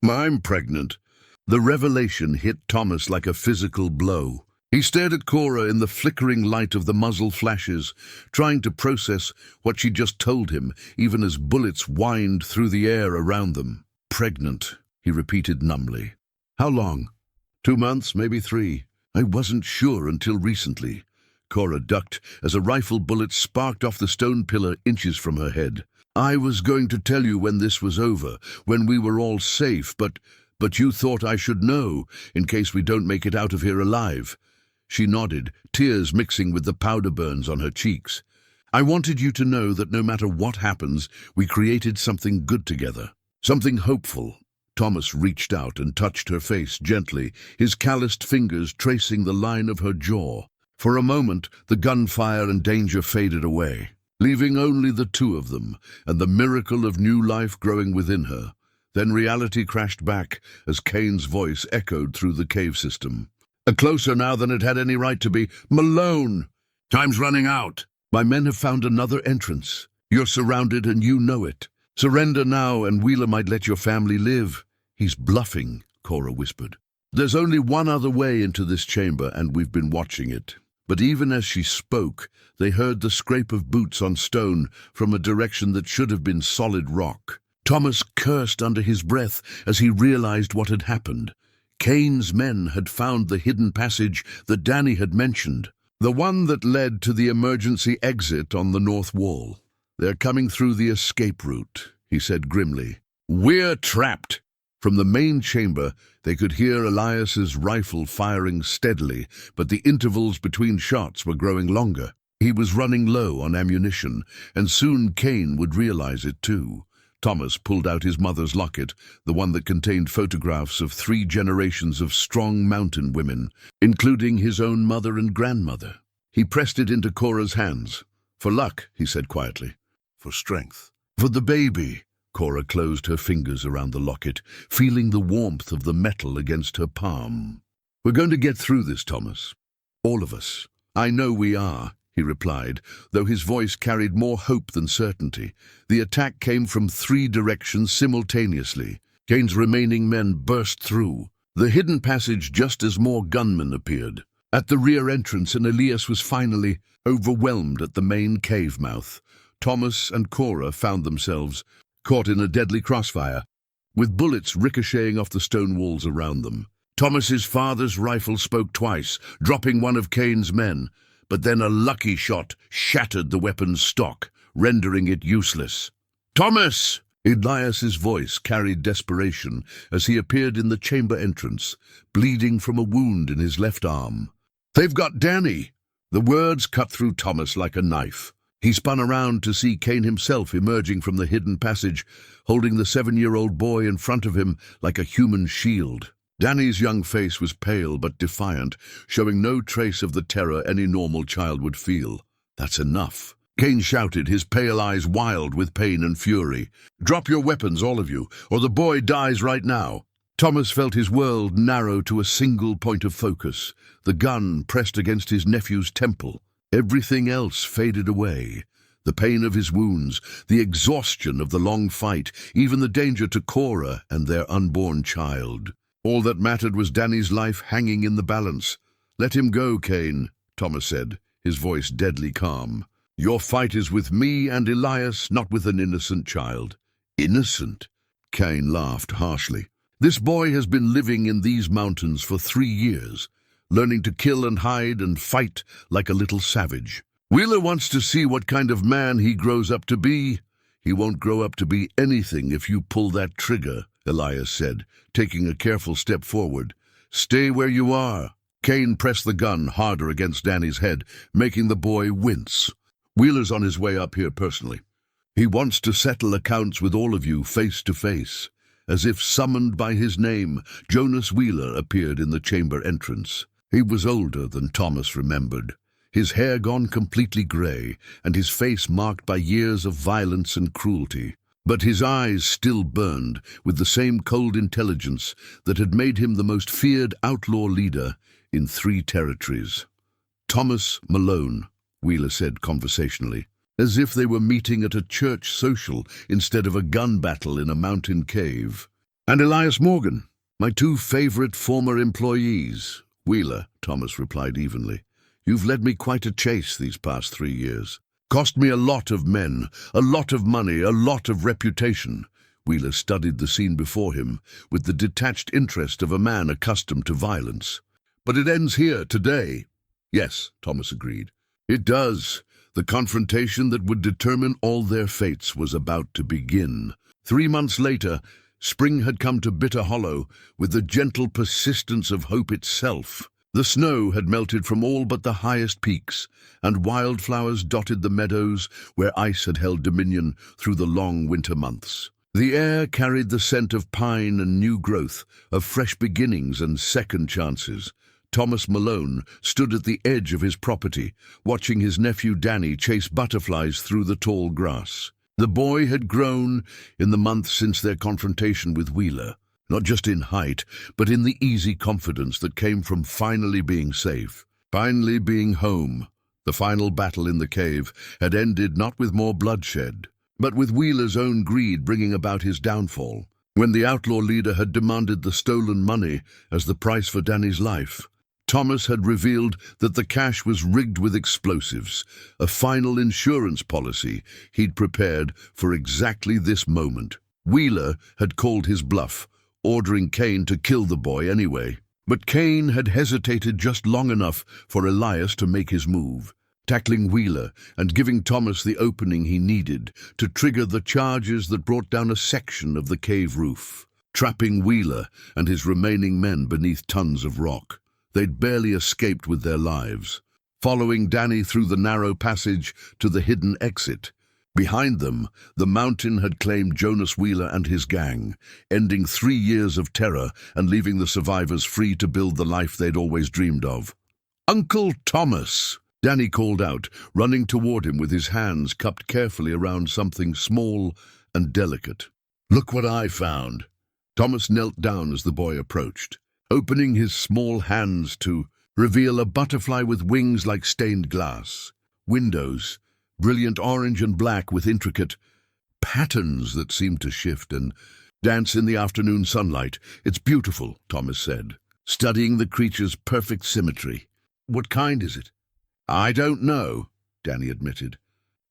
"I'm pregnant." The revelation hit Thomas like a physical blow. He stared at Cora in the flickering light of the muzzle flashes, trying to process what she'd just told him, even as bullets whined through the air around them. "Pregnant," he repeated numbly. "How long?" 2 months, maybe 3. I wasn't sure until recently." Cora ducked as a rifle bullet sparked off the stone pillar inches from her head. "I was going to tell you when this was over, when we were all safe, but you thought I should know, in case we don't make it out of here alive." She nodded, tears mixing with the powder burns on her cheeks. "I wanted you to know that no matter what happens, we created something good together. Something hopeful." Thomas reached out and touched her face gently, his calloused fingers tracing the line of her jaw. For a moment, the gunfire and danger faded away, leaving only the 2 of them and the miracle of new life growing within her. Then reality crashed back as Kane's voice echoed through the cave system. "Closer now than it had any right to be. Malone! Time's running out. My men have found another entrance. You're surrounded and you know it. Surrender now and Wheeler might let your family live." "He's bluffing," Cora whispered. "There's only one other way into this chamber and we've been watching it." But even as she spoke, they heard the scrape of boots on stone from a direction that should have been solid rock. Thomas cursed under his breath as he realized what had happened. Kane's men had found the hidden passage that Danny had mentioned, the one that led to the emergency exit on the north wall. "They're coming through the escape route," he said grimly. "We're trapped." From the main chamber, they could hear Elias's rifle firing steadily, but the intervals between shots were growing longer. He was running low on ammunition, and soon Kane would realize it too. Thomas pulled out his mother's locket, the one that contained photographs of 3 generations of strong mountain women, including his own mother and grandmother. He pressed it into Cora's hands. "For luck," he said quietly. "For strength." "For the baby." Cora closed her fingers around the locket, feeling the warmth of the metal against her palm. "We're going to get through this, Thomas. All of us." "I know we are," he replied, though his voice carried more hope than certainty. The attack came from 3 directions simultaneously. Kane's remaining men burst through the hidden passage just as more gunmen appeared. At the rear entrance, and Elias was finally overwhelmed at the main cave mouth. Thomas and Cora found themselves caught in a deadly crossfire, with bullets ricocheting off the stone walls around them. Thomas's father's rifle spoke twice, dropping one of Kane's men, but then a lucky shot shattered the weapon's stock, rendering it useless. "Thomas!" Elias's voice carried desperation as he appeared in the chamber entrance, bleeding from a wound in his left arm. "They've got Danny!" The words cut through Thomas like a knife. He spun around to see Cain himself emerging from the hidden passage, holding the 7-year-old boy in front of him like a human shield. Danny's young face was pale but defiant, showing no trace of the terror any normal child would feel. "That's enough," Cain shouted, his pale eyes wild with pain and fury. "Drop your weapons, all of you, or the boy dies right now." Thomas felt his world narrow to a single point of focus, the gun pressed against his nephew's temple. Everything else faded away. The pain of his wounds, the exhaustion of the long fight, even the danger to Cora and their unborn child. All that mattered was Danny's life hanging in the balance. "Let him go, Cain," Thomas said, his voice deadly calm. "Your fight is with me and Elias, not with an innocent child." "Innocent?" Cain laughed harshly. "This boy has been living in these mountains for 3 years, learning to kill and hide and fight like a little savage. Wheeler wants to see what kind of man he grows up to be." "He won't grow up to be anything if you pull that trigger," Elias said, taking a careful step forward. "Stay where you are." Cain pressed the gun harder against Danny's head, making the boy wince. "Wheeler's on his way up here personally. He wants to settle accounts with all of you face to face." As if summoned by his name, Jonas Wheeler appeared in the chamber entrance. He was older than Thomas remembered, his hair gone completely grey, and his face marked by years of violence and cruelty. But his eyes still burned with the same cold intelligence that had made him the most feared outlaw leader in 3 territories. "Thomas Malone," Wheeler said conversationally, as if they were meeting at a church social instead of a gun battle in a mountain cave. "And Elias Morgan, my 2 favorite former employees." "Wheeler," Thomas replied evenly, "you've led me quite a chase these past 3 years. Cost me a lot of men, a lot of money, a lot of reputation." Wheeler studied the scene before him with the detached interest of a man accustomed to violence. "But it ends here, today." "Yes," Thomas agreed. "It does. The confrontation that would determine all their fates was about to begin." 3 months later, spring had come to Bitter Hollow with the gentle persistence of hope itself. The snow had melted from all but the highest peaks, and wildflowers dotted the meadows where ice had held dominion through the long winter months. The air carried the scent of pine and new growth, of fresh beginnings and second chances. Thomas Malone stood at the edge of his property, watching his nephew Danny chase butterflies through the tall grass. The boy had grown in the months since their confrontation with Wheeler, not just in height, but in the easy confidence that came from finally being safe, finally being home. The final battle in the cave had ended not with more bloodshed, but with Wheeler's own greed bringing about his downfall, when the outlaw leader had demanded the stolen money as the price for Danny's life. Thomas had revealed that the cash was rigged with explosives, a final insurance policy he'd prepared for exactly this moment. Wheeler had called his bluff, ordering Cain to kill the boy anyway. But Cain had hesitated just long enough for Elias to make his move, tackling Wheeler and giving Thomas the opening he needed to trigger the charges that brought down a section of the cave roof, trapping Wheeler and his remaining men beneath tons of rock. They'd barely escaped with their lives, following Danny through the narrow passage to the hidden exit. Behind them, the mountain had claimed Jonas Wheeler and his gang, ending 3 years of terror and leaving the survivors free to build the life they'd always dreamed of. "Uncle Thomas!" Danny called out, running toward him with his hands cupped carefully around something small and delicate. "Look what I found." Thomas knelt down as the boy approached, opening his small hands to reveal a butterfly with wings like stained glass, windows, brilliant orange and black with intricate patterns that seemed to shift and dance in the afternoon sunlight. "It's beautiful," Thomas said, studying the creature's perfect symmetry. "What kind is it?" "I don't know," Danny admitted,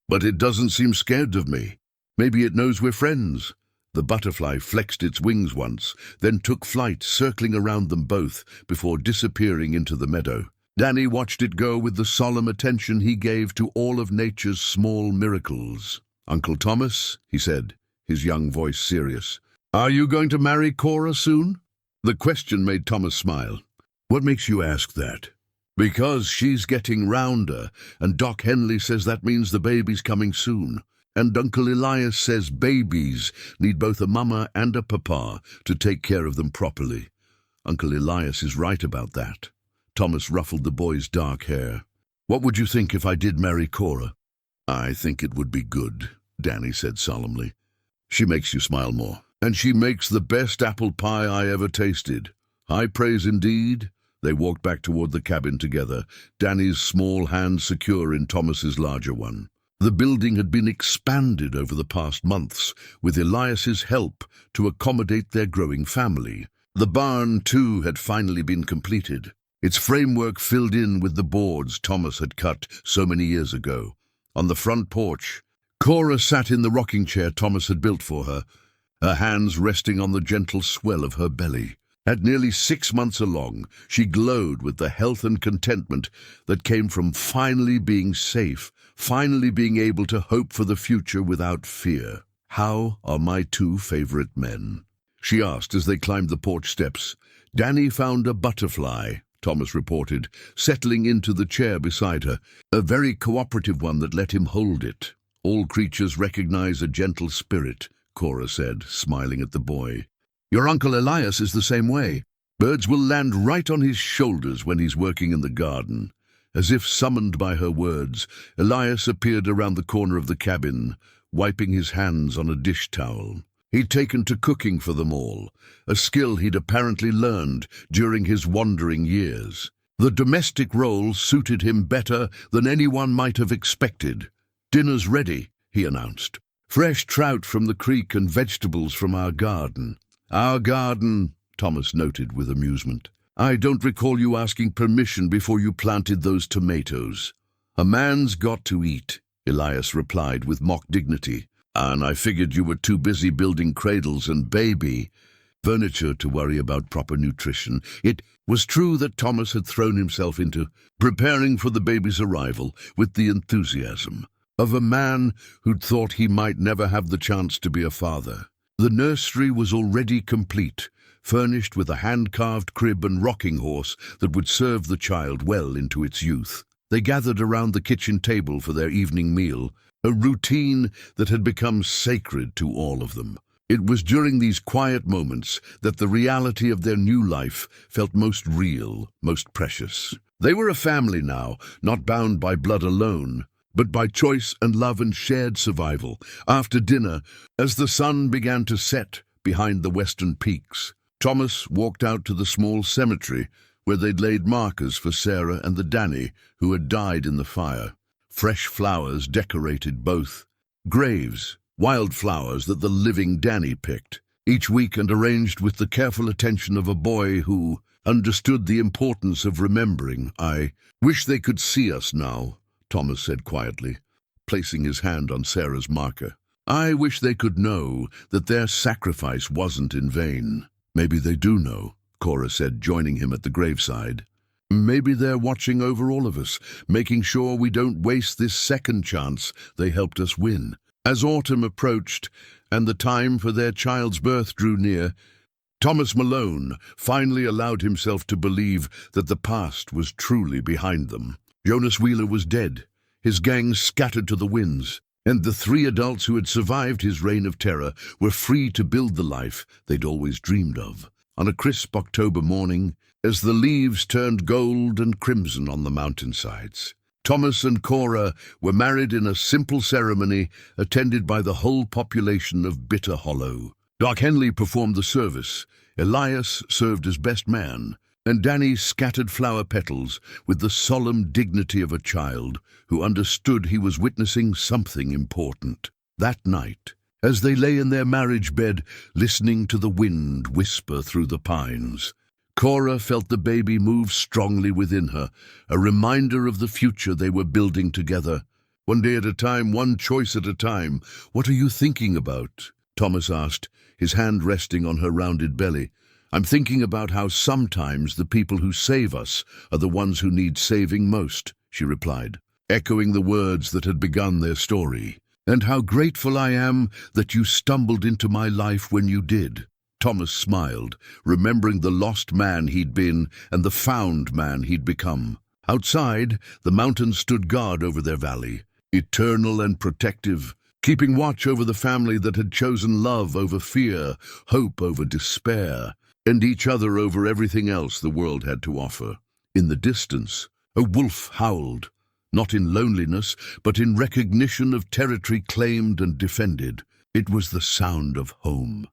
"but it doesn't seem scared of me. Maybe it knows we're friends." The butterfly flexed its wings once, then took flight, circling around them both before disappearing into the meadow. Danny watched it go with the solemn attention he gave to all of nature's small miracles. "Uncle Thomas," he said, his young voice serious. "Are you going to marry Cora soon?" The question made Thomas smile. "What makes you ask that?" "Because she's getting rounder, and Doc Henley says that means the baby's coming soon. And Uncle Elias says babies need both a mama and a papa to take care of them properly. Uncle Elias is right about that." Thomas ruffled the boy's dark hair. "What would you think if I did marry Cora?" "I think it would be good," Danny said solemnly. "She makes you smile more. And she makes the best apple pie I ever tasted. High praise indeed." They walked back toward the cabin together, Danny's small hand secure in Thomas's larger one. The building had been expanded over the past months, with Elias's help to accommodate their growing family. The barn, too, had finally been completed, its framework filled in with the boards Thomas had cut so many years ago. On the front porch, Cora sat in the rocking chair Thomas had built for her, her hands resting on the gentle swell of her belly. At nearly 6 months along, she glowed with the health and contentment that came from finally being safe, finally being able to hope for the future without fear. "How are my 2 favorite men?" she asked as they climbed the porch steps. "Danny found a butterfly," Thomas reported, settling into the chair beside her, "a very cooperative one that let him hold it." "All creatures recognize a gentle spirit," Cora said, smiling at the boy. "Your Uncle Elias is the same way. Birds will land right on his shoulders when he's working in the garden." As if summoned by her words, Elias appeared around the corner of the cabin, wiping his hands on a dish towel. He'd taken to cooking for them all, a skill he'd apparently learned during his wandering years. The domestic role suited him better than anyone might have expected. "Dinner's ready," he announced. "Fresh trout from the creek and vegetables from our garden." "Our garden," Thomas noted with amusement. "I don't recall you asking permission before you planted those tomatoes." "A man's got to eat," Elias replied with mock dignity. "And I figured you were too busy building cradles and baby furniture to worry about proper nutrition." It was true that Thomas had thrown himself into preparing for the baby's arrival with the enthusiasm of a man who'd thought he might never have the chance to be a father. The nursery was already complete, furnished with a hand-carved crib and rocking horse that would serve the child well into its youth. They gathered around the kitchen table for their evening meal, a routine that had become sacred to all of them. It was during these quiet moments that the reality of their new life felt most real, most precious. They were a family now, not bound by blood alone, but by choice and love and shared survival. After dinner, as the sun began to set behind the western peaks, Thomas walked out to the small cemetery where they'd laid markers for Sarah and the Danny who had died in the fire. Fresh flowers decorated both graves, wildflowers that the living Danny picked, each week and arranged with the careful attention of a boy who understood the importance of remembering. "I wish they could see us now," Thomas said quietly, placing his hand on Sarah's marker. "I wish they could know that their sacrifice wasn't in vain." "Maybe they do know," Cora said, joining him at the graveside. "Maybe they're watching over all of us, making sure we don't waste this second chance they helped us win." As autumn approached and the time for their child's birth drew near, Thomas Malone finally allowed himself to believe that the past was truly behind them. Jonas Wheeler was dead, his gang scattered to the winds, and the 3 adults who had survived his reign of terror were free to build the life they'd always dreamed of. On a crisp October morning, as the leaves turned gold and crimson on the mountainsides, Thomas and Cora were married in a simple ceremony attended by the whole population of Bitter Hollow. Doc Henley performed the service, Elias served as best man, and Danny scattered flower petals with the solemn dignity of a child who understood he was witnessing something important. That night, as they lay in their marriage bed, listening to the wind whisper through the pines, Cora felt the baby move strongly within her, a reminder of the future they were building together. "One day at a time, one choice at a time. What are you thinking about?" Thomas asked, his hand resting on her rounded belly. "I'm thinking about how sometimes the people who save us are the ones who need saving most," she replied, echoing the words that had begun their story. And how grateful I am that you stumbled into my life when you did." Thomas smiled, remembering the lost man he'd been and the found man he'd become. Outside, the mountains stood guard over their valley, eternal and protective, keeping watch over the family that had chosen love over fear, hope over despair, and each other over everything else the world had to offer. In the distance, a wolf howled, not in loneliness, but in recognition of territory claimed and defended. It was the sound of home.